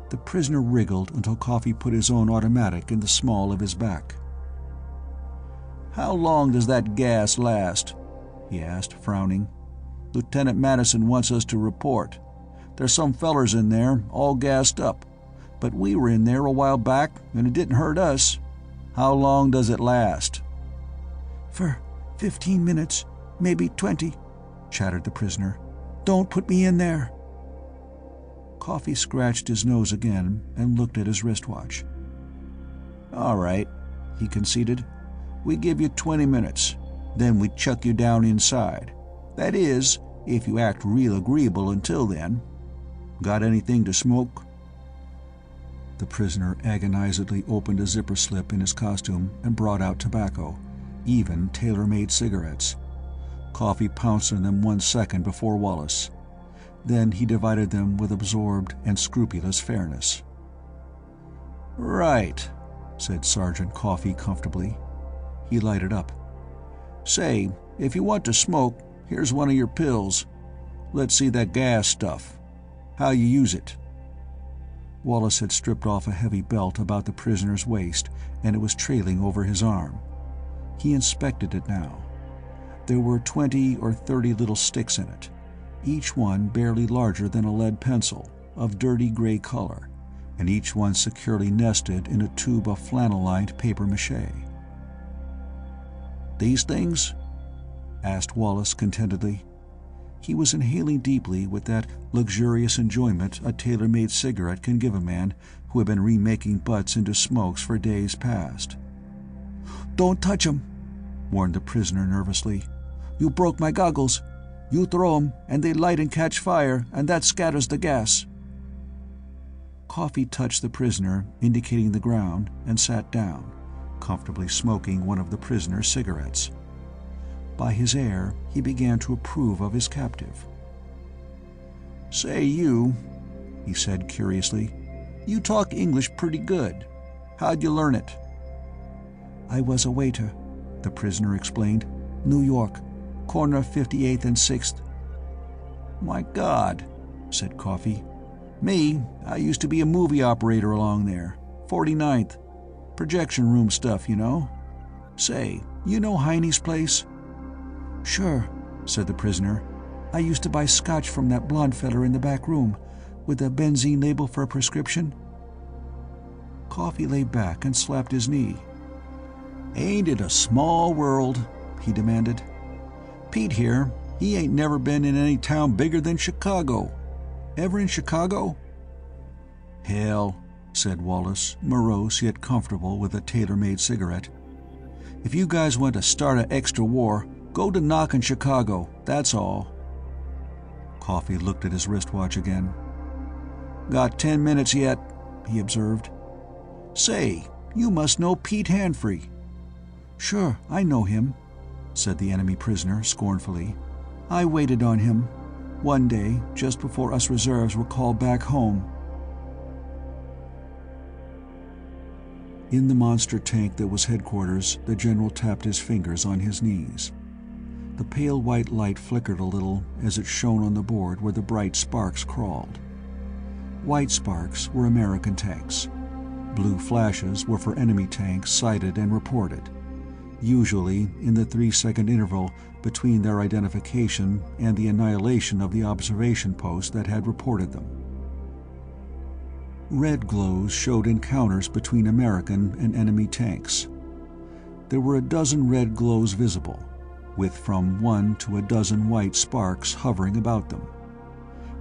The prisoner wriggled until Coffee put his own automatic in the small of his back. "How long does that gas last?" he asked, frowning. "Lieutenant Madison wants us to report. There's some fellers in there, all gassed up. But we were in there a while back, and it didn't hurt us. How long does it last?" "For 15 minutes, maybe 20, chattered the prisoner. "Don't put me in there." Coffee scratched his nose again and looked at his wristwatch. "All right," he conceded. "We give you 20 minutes. Then we chuck you down inside. That is, if you act real agreeable until then. Got anything to smoke?" The prisoner agonizedly opened a zipper slip in his costume and brought out tobacco, even tailor-made cigarettes. Coffee pounced on them 1 second before Wallace. Then he divided them with absorbed and scrupulous fairness. "Right," said Sergeant Coffee comfortably. He lighted up. "Say, if you want to smoke, here's one of your pills. Let's see that gas stuff. How you use it?" Wallace had stripped off a heavy belt about the prisoner's waist, and it was trailing over his arm. He inspected it now. There were 20 or 30 little sticks in it, each one barely larger than a lead pencil, of dirty gray color, and each one securely nested in a tube of flannel-lined papier-mâché. "These things?" asked Wallace contentedly. He was inhaling deeply with that luxurious enjoyment a tailor-made cigarette can give a man who had been remaking butts into smokes for days past. "Don't touch 'em," warned the prisoner nervously. "You broke my goggles. You throw 'em, and they light and catch fire, and that scatters the gas." Coffee touched the prisoner, indicating the ground, and sat down, comfortably smoking one of the prisoner's cigarettes. By his air, he began to approve of his captive. "Say, you," he said curiously, "you talk English pretty good. How'd you learn it?" "I was a waiter," the prisoner explained. "New York, corner of 58th and 6th. "My God," said Coffee. "Me, I used to be a movie operator along there, 49th. Projection room stuff, you know. Say, you know Heine's place?" "Sure," said the prisoner. "I used to buy scotch from that blonde feller in the back room, with a benzene label for a prescription." Coffee lay back and slapped his knee. "Ain't it a small world?" he demanded. "Pete here, he ain't never been in any town bigger than Chicago. Ever in Chicago?" "Hell," said Wallace, morose yet comfortable with a tailor-made cigarette. "If you guys want to start an extra war, go to knockin' Chicago, that's all." Coffee looked at his wristwatch again. "Got 10 minutes yet," he observed. "Say, you must know Pete Hanfrey." "Sure, I know him," said the enemy prisoner scornfully. "I waited on him. One day, just before us reserves were called back home." In the monster tank that was headquarters, the general tapped his fingers on his knees. The pale white light flickered a little as it shone on the board where the bright sparks crawled. White sparks were American tanks. Blue flashes were for enemy tanks sighted and reported, usually in the 3-second interval between their identification and the annihilation of the observation post that had reported them. Red glows showed encounters between American and enemy tanks. There were a dozen red glows visible, with from 1 to a dozen white sparks hovering about them.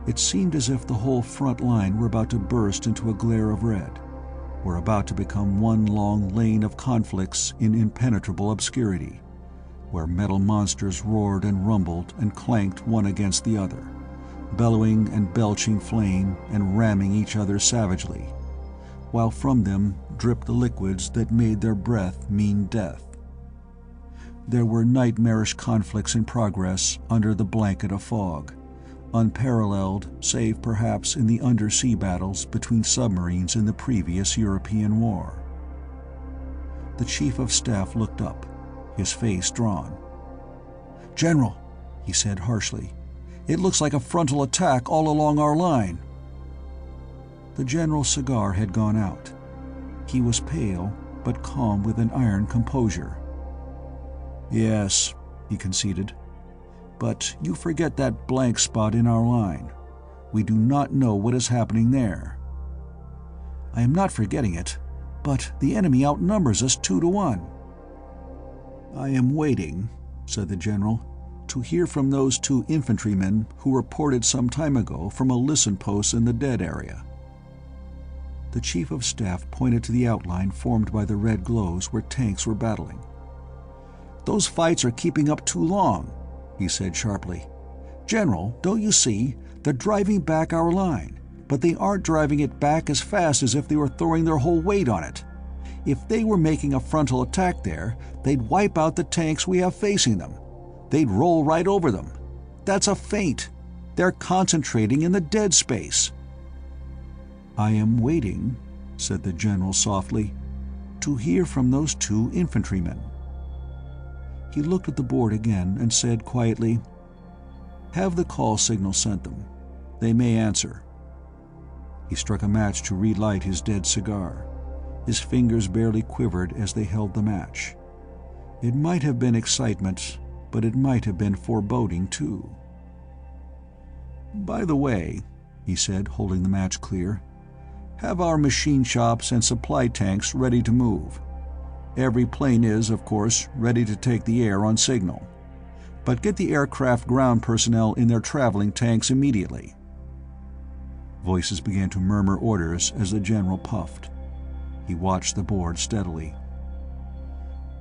It seemed as if the whole front line were about to burst into a glare of red, were about to become one long lane of conflicts in impenetrable obscurity, where metal monsters roared and rumbled and clanked one against the other, bellowing and belching flame and ramming each other savagely, while from them dripped the liquids that made their breath mean death. There were nightmarish conflicts in progress under the blanket of fog, unparalleled save perhaps in the undersea battles between submarines in the previous European war. The chief of staff looked up, his face drawn. "General," he said harshly, "it looks like a frontal attack all along our line." The general's cigar had gone out. He was pale, but calm with an iron composure. "Yes," he conceded. "But you forget that blank spot in our line. We do not know what is happening there." "I am not forgetting it, but the enemy outnumbers us 2-1. "I am waiting," said the general, "to hear from those 2 infantrymen who reported some time ago from a listen post in the dead area." The chief of staff pointed to the outline formed by the red glows where tanks were battling. "Those fights are keeping up too long," he said sharply. "General, don't you see? They're driving back our line, but they aren't driving it back as fast as if they were throwing their whole weight on it. If they were making a frontal attack there, they'd wipe out the tanks we have facing them. They'd roll right over them. That's a feint. They're concentrating in the dead space." "I am waiting," said the general softly, "to hear from those 2 infantrymen." He looked at the board again and said quietly, "Have the call signal sent them. They may answer." He struck a match to relight his dead cigar. His fingers barely quivered as they held the match. It might have been excitement, but it might have been foreboding too. "By the way," he said, holding the match clear, "have our machine shops and supply tanks ready to move. Every plane is, of course, ready to take the air on signal. But get the aircraft ground personnel in their traveling tanks immediately." Voices began to murmur orders as the general puffed. He watched the board steadily.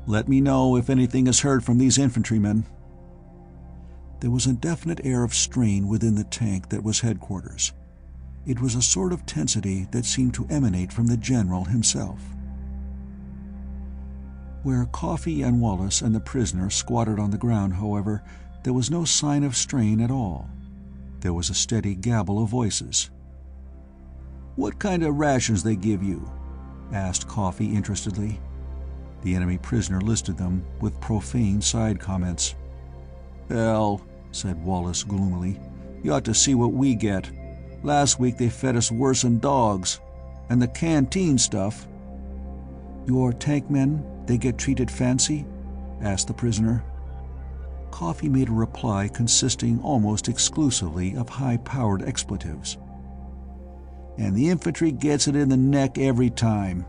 "Let me know if anything is heard from these infantrymen." There was a definite air of strain within the tank that was headquarters. It was a sort of tensity that seemed to emanate from the general himself. Where Coffee and Wallace and the prisoner squatted on the ground, however, there was no sign of strain at all. There was a steady gabble of voices. "What kind of rations they give you?" asked Coffee interestedly. The enemy prisoner listed them, with profane side comments. "Hell," said Wallace gloomily, "you ought to see what we get. Last week they fed us worse than dogs. And the canteen stuff." "Your tank men, they get treated fancy?" asked the prisoner. Coffee made a reply consisting almost exclusively of high-powered expletives. "And the infantry gets it in the neck every time,"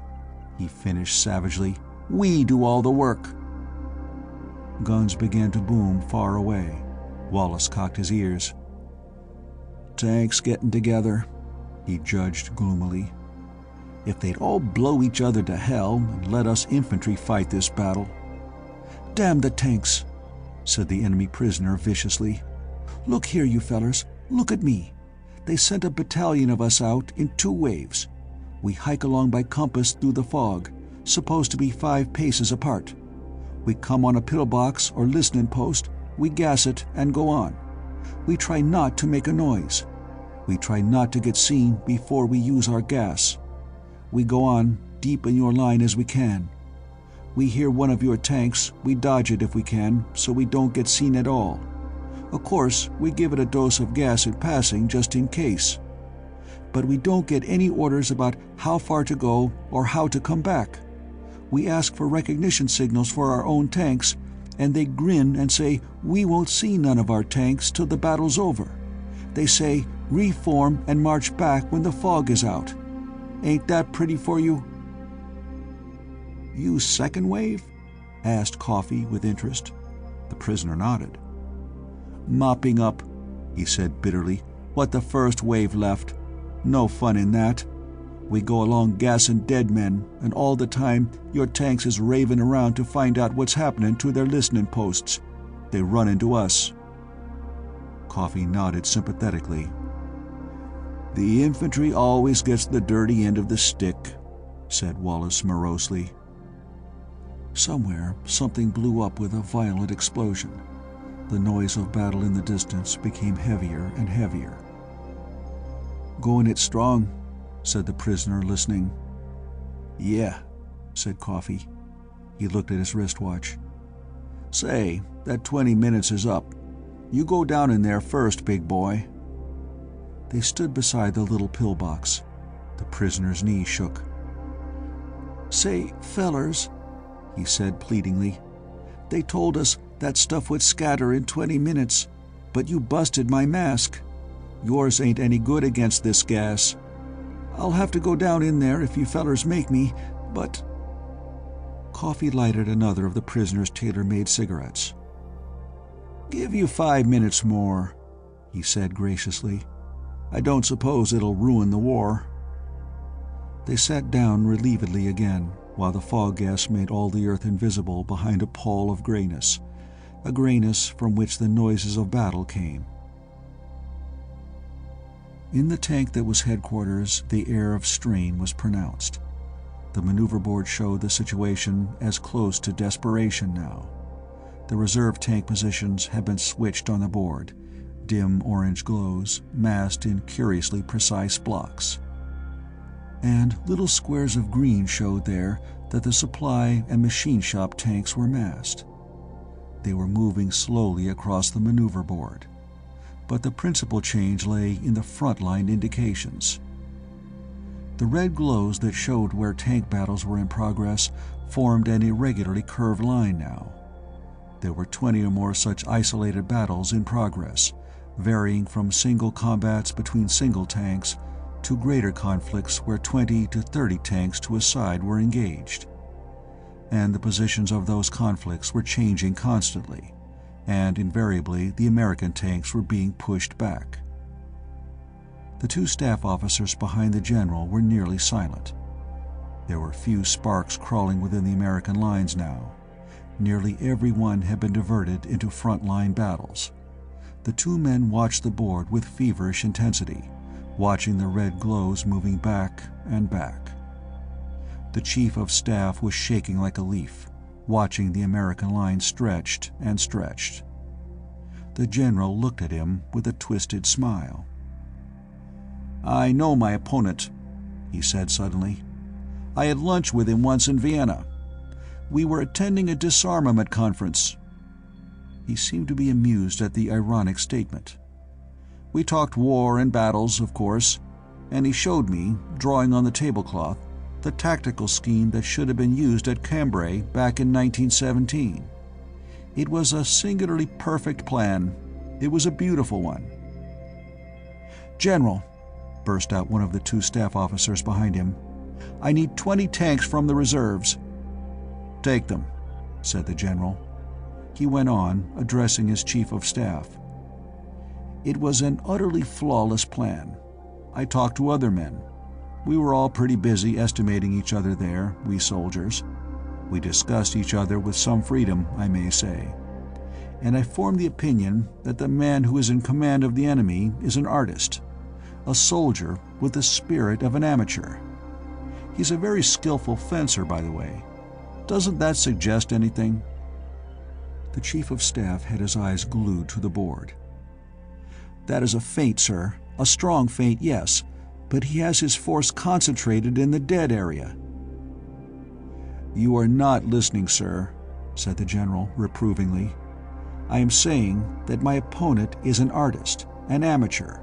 he finished savagely. "We do all the work." Guns began to boom far away. Wallace cocked his ears. "Tanks getting together," he judged gloomily. "If they'd all blow each other to hell and let us infantry fight this battle." "Damn the tanks," said the enemy prisoner viciously. "Look here, you fellers, look at me. They sent a battalion of us out in 2 waves. We hike along by compass through the fog, supposed to be 5 paces apart. We come on a pillbox or listening post, we gas it and go on. We try not to make a noise. We try not to get seen before we use our gas. We go on deep in your line as we can. We hear one of your tanks, we dodge it if we can, so we don't get seen at all. Of course, we give it a dose of gas in passing just in case. But we don't get any orders about how far to go or how to come back. We ask for recognition signals for our own tanks, and they grin and say we won't see none of our tanks till the battle's over. They say reform and march back when the fog is out. Ain't that pretty for you?" "You second wave?" asked Coffee with interest. The prisoner nodded. "Mopping up," he said bitterly, "what the first wave left. No fun in that. We go along gassing dead men, and all the time your tanks is raving around to find out what's happening to their listening posts. They run into us." Coffee nodded sympathetically. "The infantry always gets the dirty end of the stick," said Wallace morosely. Somewhere, something blew up with a violent explosion. The noise of battle in the distance became heavier and heavier. "Going it strong," said the prisoner, listening. "Yeah," said Coffee. He looked at his wristwatch. "Say, that 20 minutes is up. You go down in there first, big boy." They stood beside the little pillbox. The prisoner's knee shook. "Say, fellers," he said pleadingly, "they told us that stuff would scatter in 20 minutes, but you busted my mask. Yours ain't any good against this gas. I'll have to go down in there if you fellers make me, but—" Coffee lighted another of the prisoner's tailor-made cigarettes. "Give you 5 minutes more," he said graciously. "I don't suppose it'll ruin the war." They sat down relievedly again, while the fog gas made all the earth invisible behind a pall of grayness, a grayness from which the noises of battle came. In the tank that was headquarters, the air of strain was pronounced. The maneuver board showed the situation as close to desperation now. The reserve tank positions had been switched on the board, dim orange glows, massed in curiously precise blocks. And little squares of green showed there that the supply and machine shop tanks were massed. They were moving slowly across the maneuver board, but the principal change lay in the front-line indications. The red glows that showed where tank battles were in progress formed an irregularly curved line now. There were 20 or more such isolated battles in progress, varying from single combats between single tanks to greater conflicts where 20 to 30 tanks to a side were engaged. And the positions of those conflicts were changing constantly, and invariably the American tanks were being pushed back. The two staff officers behind the general were nearly silent. There were few sparks crawling within the American lines now. Nearly every one had been diverted into front-line battles. The two men watched the board with feverish intensity, watching the red glows moving back and back. The chief of staff was shaking like a leaf, watching the American line stretched and stretched. The general looked at him with a twisted smile. "I know my opponent," he said suddenly. "I had lunch with him once in Vienna. We were attending a disarmament conference." He seemed to be amused at the ironic statement. "We talked war and battles, of course, and he showed me, drawing on the tablecloth, the tactical scheme that should have been used at Cambrai back in 1917. It was a singularly perfect plan. It was a beautiful one." "General," burst out one of the two staff officers behind him, "I need 20 tanks from the reserves." "Take them," said the general. He went on, addressing his chief of staff. "It was an utterly flawless plan. I talked to other men. We were all pretty busy estimating each other there, we soldiers. We discussed each other with some freedom, I may say. And I formed the opinion that the man who is in command of the enemy is an artist, a soldier with the spirit of an amateur. He's a very skillful fencer, by the way. Doesn't that suggest anything?" The chief of staff had his eyes glued to the board. "That is a feint, sir. A strong feint, yes, but he has his force concentrated in the dead area." "You are not listening, sir," said the general reprovingly. "I am saying that my opponent is an artist, an amateur,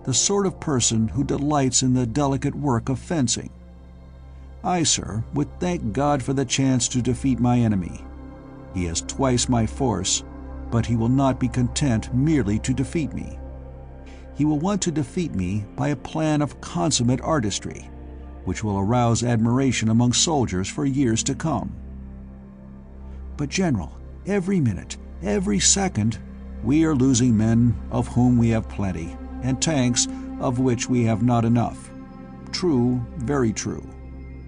the sort of person who delights in the delicate work of fencing. I, sir, would thank God for the chance to defeat my enemy. He has twice my force, but he will not be content merely to defeat me. He will want to defeat me by a plan of consummate artistry, which will arouse admiration among soldiers for years to come." "But, General, every minute, every second, we are losing men of whom we have plenty, and tanks of which we have not enough. True, very true,"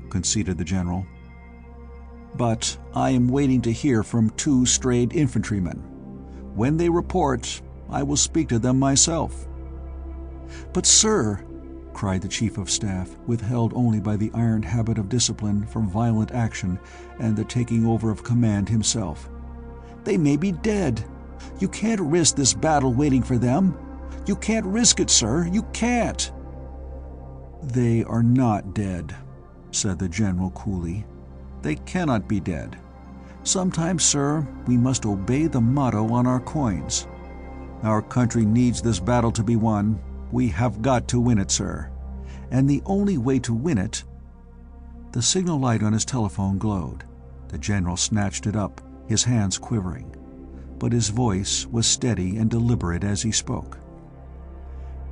conceded the general. "But I am waiting to hear from 2 strayed infantrymen. When they report, I will speak to them myself." "But, sir," cried the chief of staff, withheld only by the iron habit of discipline from violent action and the taking over of command himself, "they may be dead. You can't risk this battle waiting for them. You can't risk it, sir. You can't." "They are not dead," said the general coolly. "They cannot be dead. Sometimes, sir, we must obey the motto on our coins. Our country needs this battle to be won. We have got to win it, sir. And the only way to win it—" The signal light on his telephone glowed. The general snatched it up, his hands quivering. But his voice was steady and deliberate as he spoke.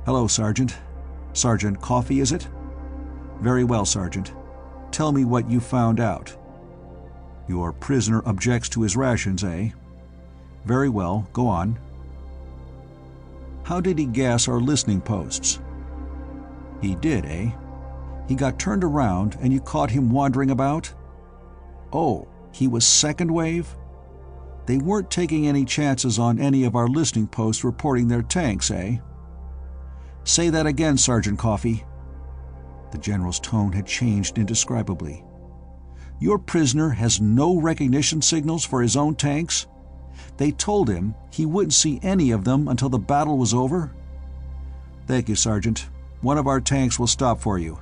"Hello, Sergeant. Sergeant Coffee, is it? Very well, Sergeant. Tell me what you found out. Your prisoner objects to his rations, eh? Very well, go on. How did he gas our listening posts? He did, eh? He got turned around and you caught him wandering about? Oh, he was second wave? They weren't taking any chances on any of our listening posts reporting their tanks, eh? Say that again, Sergeant Coffee." The general's tone had changed indescribably. "Your prisoner has no recognition signals for his own tanks? They told him he wouldn't see any of them until the battle was over?" "Thank you, Sergeant. One of our tanks will stop for you.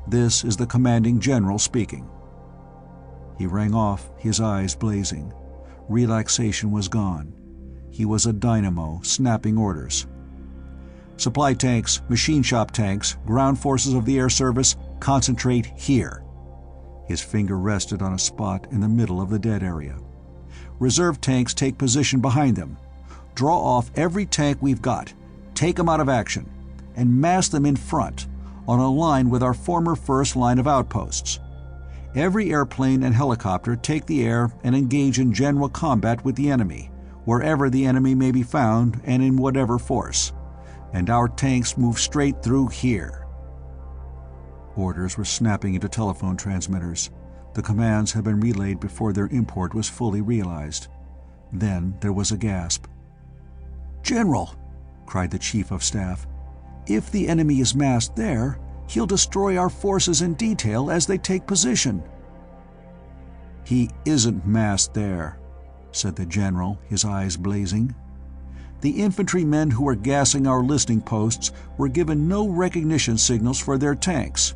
This is the commanding general speaking." He rang off, his eyes blazing. Relaxation was gone. He was a dynamo, snapping orders. "Supply tanks, machine shop tanks, ground forces of the air service, concentrate here." His finger rested on a spot in the middle of the dead area. "Reserve tanks take position behind them. Draw off every tank we've got, take them out of action, and mass them in front, on a line with our former first line of outposts. Every airplane and helicopter take the air and engage in general combat with the enemy, wherever the enemy may be found and in whatever force. And our tanks move straight through here." Orders were snapping into telephone transmitters. The commands had been relayed before their import was fully realized. Then there was a gasp. "General," cried the Chief of Staff, "if the enemy is massed there, he'll destroy our forces in detail as they take position." "He isn't massed there," said the general, his eyes blazing. "The infantrymen who were gassing our listening posts were given no recognition signals for their tanks.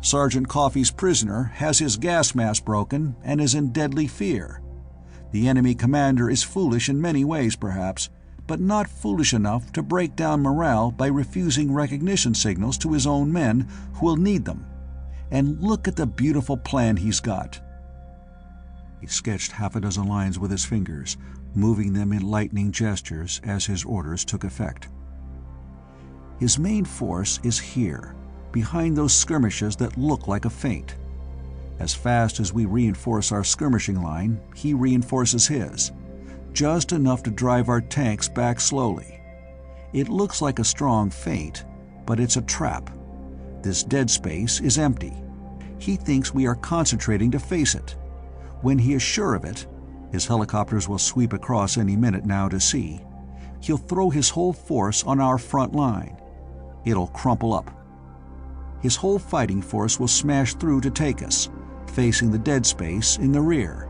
Sergeant Coffee's prisoner has his gas mask broken and is in deadly fear. The enemy commander is foolish in many ways, perhaps, but not foolish enough to break down morale by refusing recognition signals to his own men who will need them. And look at the beautiful plan he's got." He sketched half a dozen lines with his fingers, moving them in lightning gestures as his orders took effect. "His main force is here, behind those skirmishes that look like a feint. As fast as we reinforce our skirmishing line, he reinforces his, just enough to drive our tanks back slowly. It looks like a strong feint, but it's a trap. This dead space is empty. He thinks we are concentrating to face it. When he is sure of it, his helicopters will sweep across any minute now to see, he'll throw his whole force on our front line. It'll crumple up. His whole fighting force will smash through to take us, facing the dead space in the rear.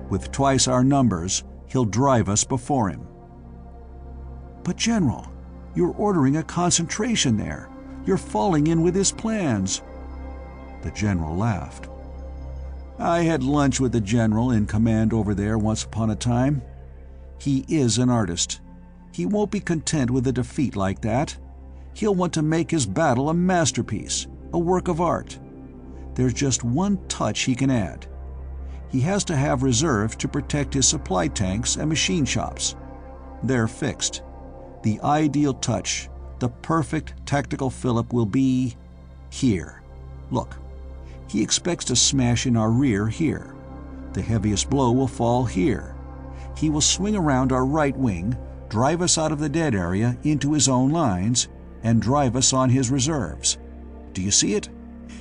With twice our numbers, he'll drive us before him." "But General, you're ordering a concentration there. You're falling in with his plans." The general laughed. "I had lunch with the general in command over there once upon a time. He is an artist. He won't be content with a defeat like that. He'll want to make his battle a masterpiece, a work of art. There's just one touch he can add. He has to have reserves to protect his supply tanks and machine shops. They're fixed. The ideal touch, the perfect tactical fillip will be here. Look. He expects to smash in our rear here. The heaviest blow will fall here. He will swing around our right wing, drive us out of the dead area into his own lines, and drive us on his reserves. Do you see it?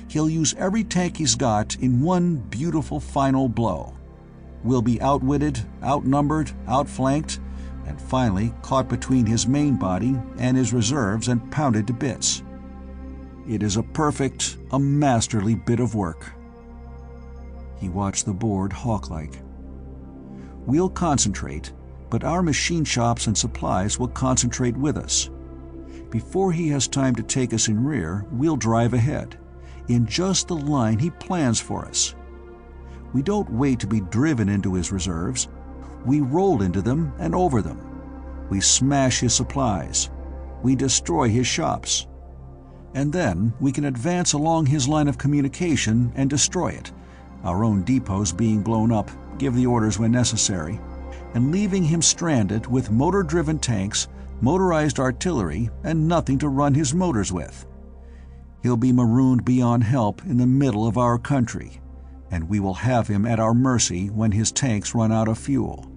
He'll use every tank he's got in one beautiful final blow. We'll be outwitted, outnumbered, outflanked, and finally caught between his main body and his reserves and pounded to bits. It is a perfect, a masterly bit of work." He watched the board hawk-like. "We'll concentrate, but our machine shops and supplies will concentrate with us. Before he has time to take us in rear, we'll drive ahead, in just the line he plans for us. We don't wait to be driven into his reserves. We roll into them and over them. We smash his supplies. We destroy his shops. And then we can advance along his line of communication and destroy it, our own depots being blown up, give the orders when necessary, and leaving him stranded with motor-driven tanks, motorized artillery, and nothing to run his motors with. He'll be marooned beyond help in the middle of our country, and we will have him at our mercy when his tanks run out of fuel.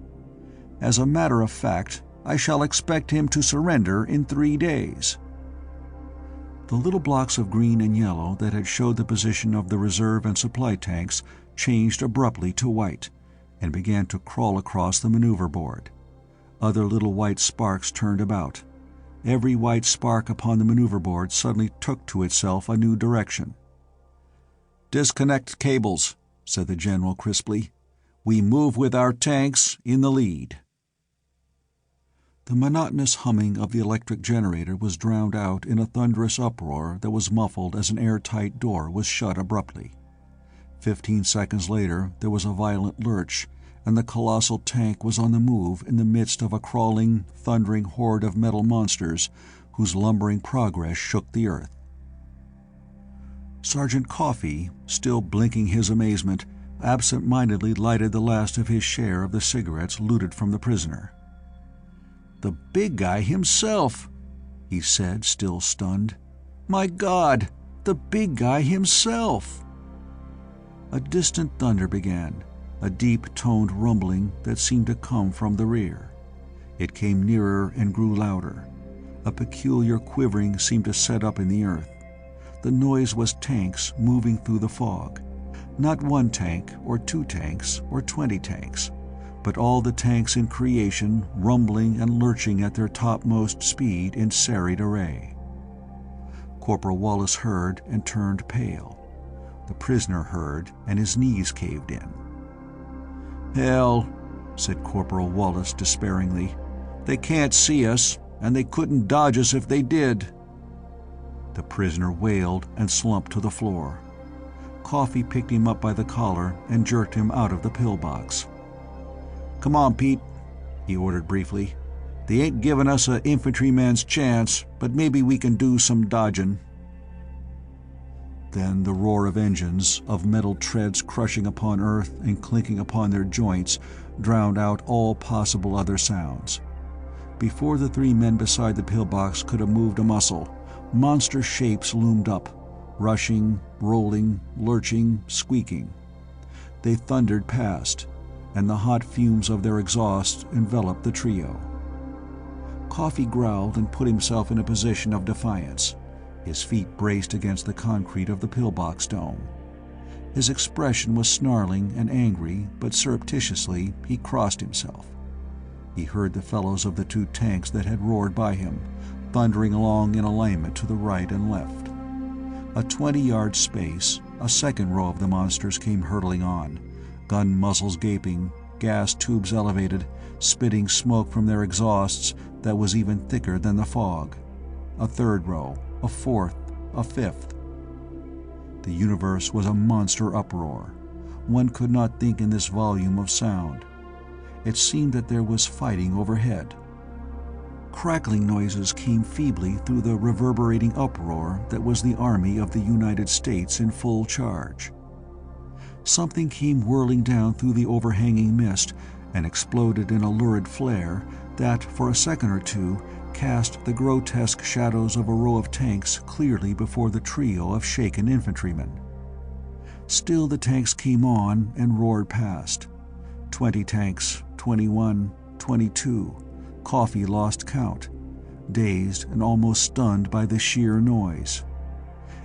As a matter of fact, I shall expect him to surrender in 3 days." The little blocks of green and yellow that had showed the position of the reserve and supply tanks changed abruptly to white, and began to crawl across the maneuver board. Other little white sparks turned about. Every white spark upon the maneuver board suddenly took to itself a new direction. "Disconnect cables," said the general crisply. "We move with our tanks in the lead." The monotonous humming of the electric generator was drowned out in a thunderous uproar that was muffled as an airtight door was shut abruptly. 15 seconds later there was a violent lurch, and the colossal tank was on the move in the midst of a crawling, thundering horde of metal monsters whose lumbering progress shook the earth. Sergeant Coffey, still blinking his amazement, absent-mindedly lighted the last of his share of the cigarettes looted from the prisoner. "The big guy himself," he said, still stunned. "My God, the big guy himself!" A distant thunder began, a deep-toned rumbling that seemed to come from the rear. It came nearer and grew louder. A peculiar quivering seemed to set up in the earth. The noise was tanks moving through the fog. Not one tank, or 2 tanks, or 20 tanks, but all the tanks in creation rumbling and lurching at their topmost speed in serried array. Corporal Wallace heard and turned pale. The prisoner heard, and his knees caved in. "Hell," said Corporal Wallace despairingly. "They can't see us, and they couldn't dodge us if they did." The prisoner wailed and slumped to the floor. Coffey picked him up by the collar and jerked him out of the pillbox. "Come on, Pete," he ordered briefly. "They ain't giving us a infantryman's chance, but maybe we can do some dodging." Then the roar of engines, of metal treads crushing upon earth and clinking upon their joints, drowned out all possible other sounds. Before the 3 men beside the pillbox could have moved a muscle, monster shapes loomed up, rushing, rolling, lurching, squeaking. They thundered past, and the hot fumes of their exhaust enveloped the trio. Coffey growled and put himself in a position of defiance. His feet braced against the concrete of the pillbox dome. His expression was snarling and angry, but surreptitiously he crossed himself. He heard the fellows of the 2 tanks that had roared by him, thundering along in alignment to the right and left. A 20-yard space, a second row of the monsters came hurtling on, gun muzzles gaping, gas tubes elevated, spitting smoke from their exhausts that was even thicker than the fog. A 3rd row, a 4th, a 5th. The universe was a monster uproar. One could not think in this volume of sound. It seemed that there was fighting overhead. Crackling noises came feebly through the reverberating uproar that was the Army of the United States in full charge. Something came whirling down through the overhanging mist and exploded in a lurid flare that, for a second or two, cast the grotesque shadows of a row of tanks clearly before the trio of shaken infantrymen. Still the tanks came on and roared past. 20 tanks, 21, 22. Coffey lost count, dazed and almost stunned by the sheer noise.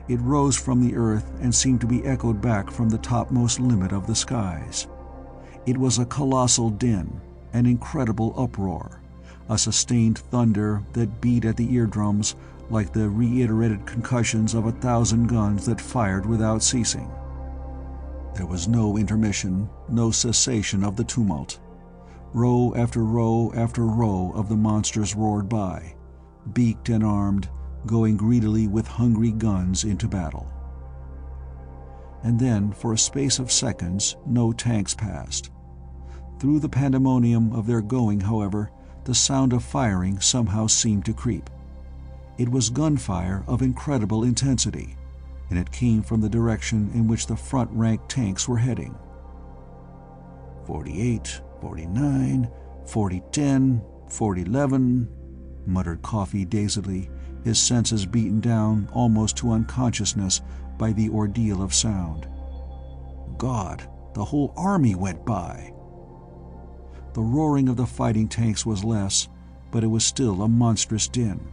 It rose from the earth and seemed to be echoed back from the topmost limit of the skies. It was a colossal din, an incredible uproar, a sustained thunder that beat at the eardrums like the reiterated concussions of 1,000 guns that fired without ceasing. There was no intermission, no cessation of the tumult. Row after row after row of the monsters roared by, beaked and armed, going greedily with hungry guns into battle. and then, for a space of seconds, no tanks passed. Through the pandemonium of their going, however, the sound of firing somehow seemed to creep. It was gunfire of incredible intensity, and it came from the direction in which the front-rank tanks were heading. 48, 49, 40-10, 40-11, muttered Coffey dazedly, his senses beaten down almost to unconsciousness by the ordeal of sound. God, the whole army went by. The roaring of the fighting tanks was less, but it was still a monstrous din.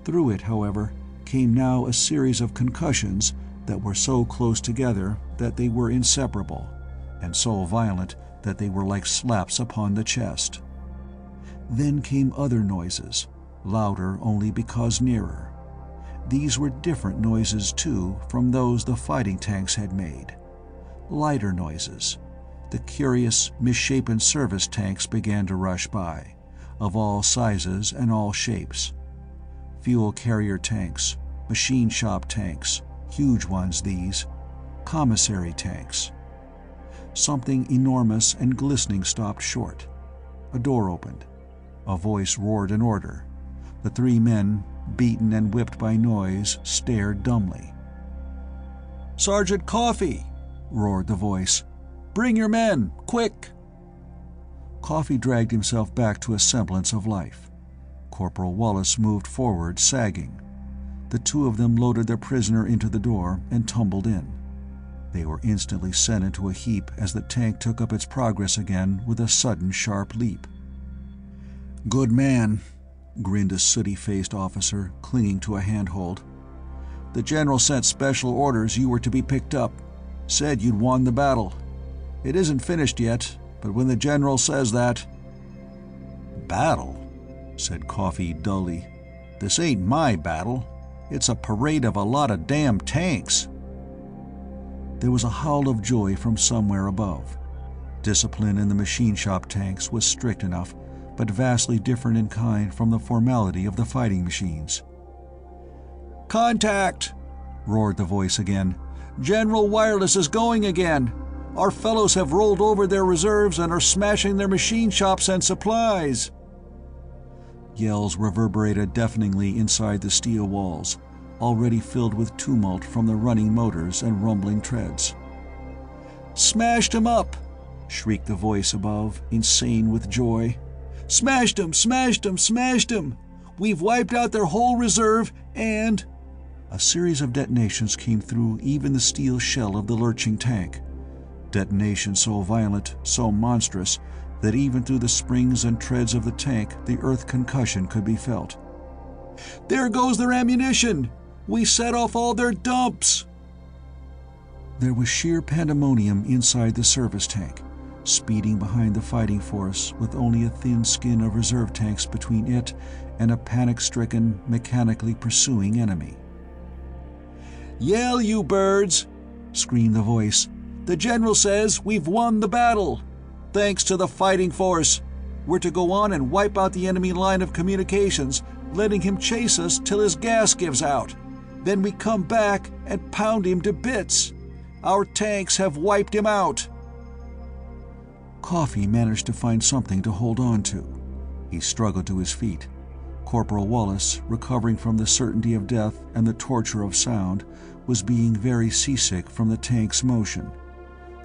Through it, however, came now a series of concussions that were so close together that they were inseparable, and so violent that they were like slaps upon the chest. Then came other noises, louder only because nearer. These were different noises, too, from those the fighting tanks had made. Lighter noises. The curious, misshapen service tanks began to rush by, of all sizes and all shapes. Fuel carrier tanks, machine shop tanks, huge ones these, commissary tanks. Something enormous and glistening stopped short. A door opened. A voice roared an order. The three men, beaten and whipped by noise, stared dumbly. "Sergeant Coffey!" roared the voice. "Bring your men, quick!" Coffey dragged himself back to a semblance of life. Corporal Wallace moved forward, sagging. The two of them loaded their prisoner into the door and tumbled in. They were instantly sent into a heap as the tank took up its progress again with a sudden sharp leap. "Good man," grinned a sooty-faced officer, clinging to a handhold. "The general sent special orders you were to be picked up. Said you'd won the battle. It isn't finished yet, but when the general says that—" "Battle?" said Coffey dully. "This ain't my battle. It's a parade of a lot of damn tanks." There was a howl of joy from somewhere above. Discipline in the machine shop tanks was strict enough, but vastly different in kind from the formality of the fighting machines. "Contact!" roared the voice again. "General Wireless is going again. Our fellows have rolled over their reserves and are smashing their machine shops and supplies." Yells reverberated deafeningly inside the steel walls, already filled with tumult from the running motors and rumbling treads. "Smashed 'em up!" shrieked the voice above, insane with joy. "Smashed 'em! Smashed 'em! Smashed 'em! We've wiped out their whole reserve, and—" A series of detonations came through even the steel shell of the lurching tank. Detonations so violent, so monstrous, that even through the springs and treads of the tank the earth concussion could be felt. "There goes their ammunition! We set off all their dumps!" There was sheer pandemonium inside the service tank, speeding behind the fighting force with only a thin skin of reserve tanks between it and a panic-stricken, mechanically pursuing enemy. "Yell, you birds!" screamed the voice. "The general says we've won the battle! Thanks to the fighting force! We're to go on and wipe out the enemy line of communications, letting him chase us till his gas gives out. Then we come back and pound him to bits. Our tanks have wiped him out." Coffey managed to find something to hold on to. He struggled to his feet. Corporal Wallace, recovering from the certainty of death and the torture of sound, was being very seasick from the tank's motion.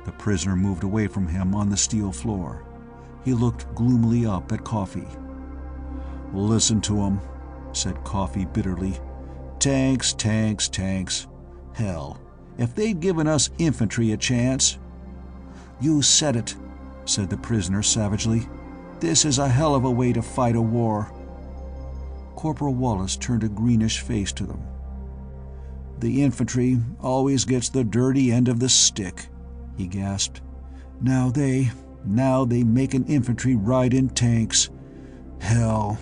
The prisoner moved away from him on the steel floor. He looked gloomily up at Coffey. "Listen to 'em," said Coffey bitterly. "Tanks, tanks, tanks. Hell, if they'd given us infantry a chance—" "You said it," said the prisoner savagely. "This is a hell of a way to fight a war." Corporal Wallace turned a greenish face to them. "The infantry always gets the dirty end of the stick," he gasped. Now they make an infantry ride in tanks. Hell,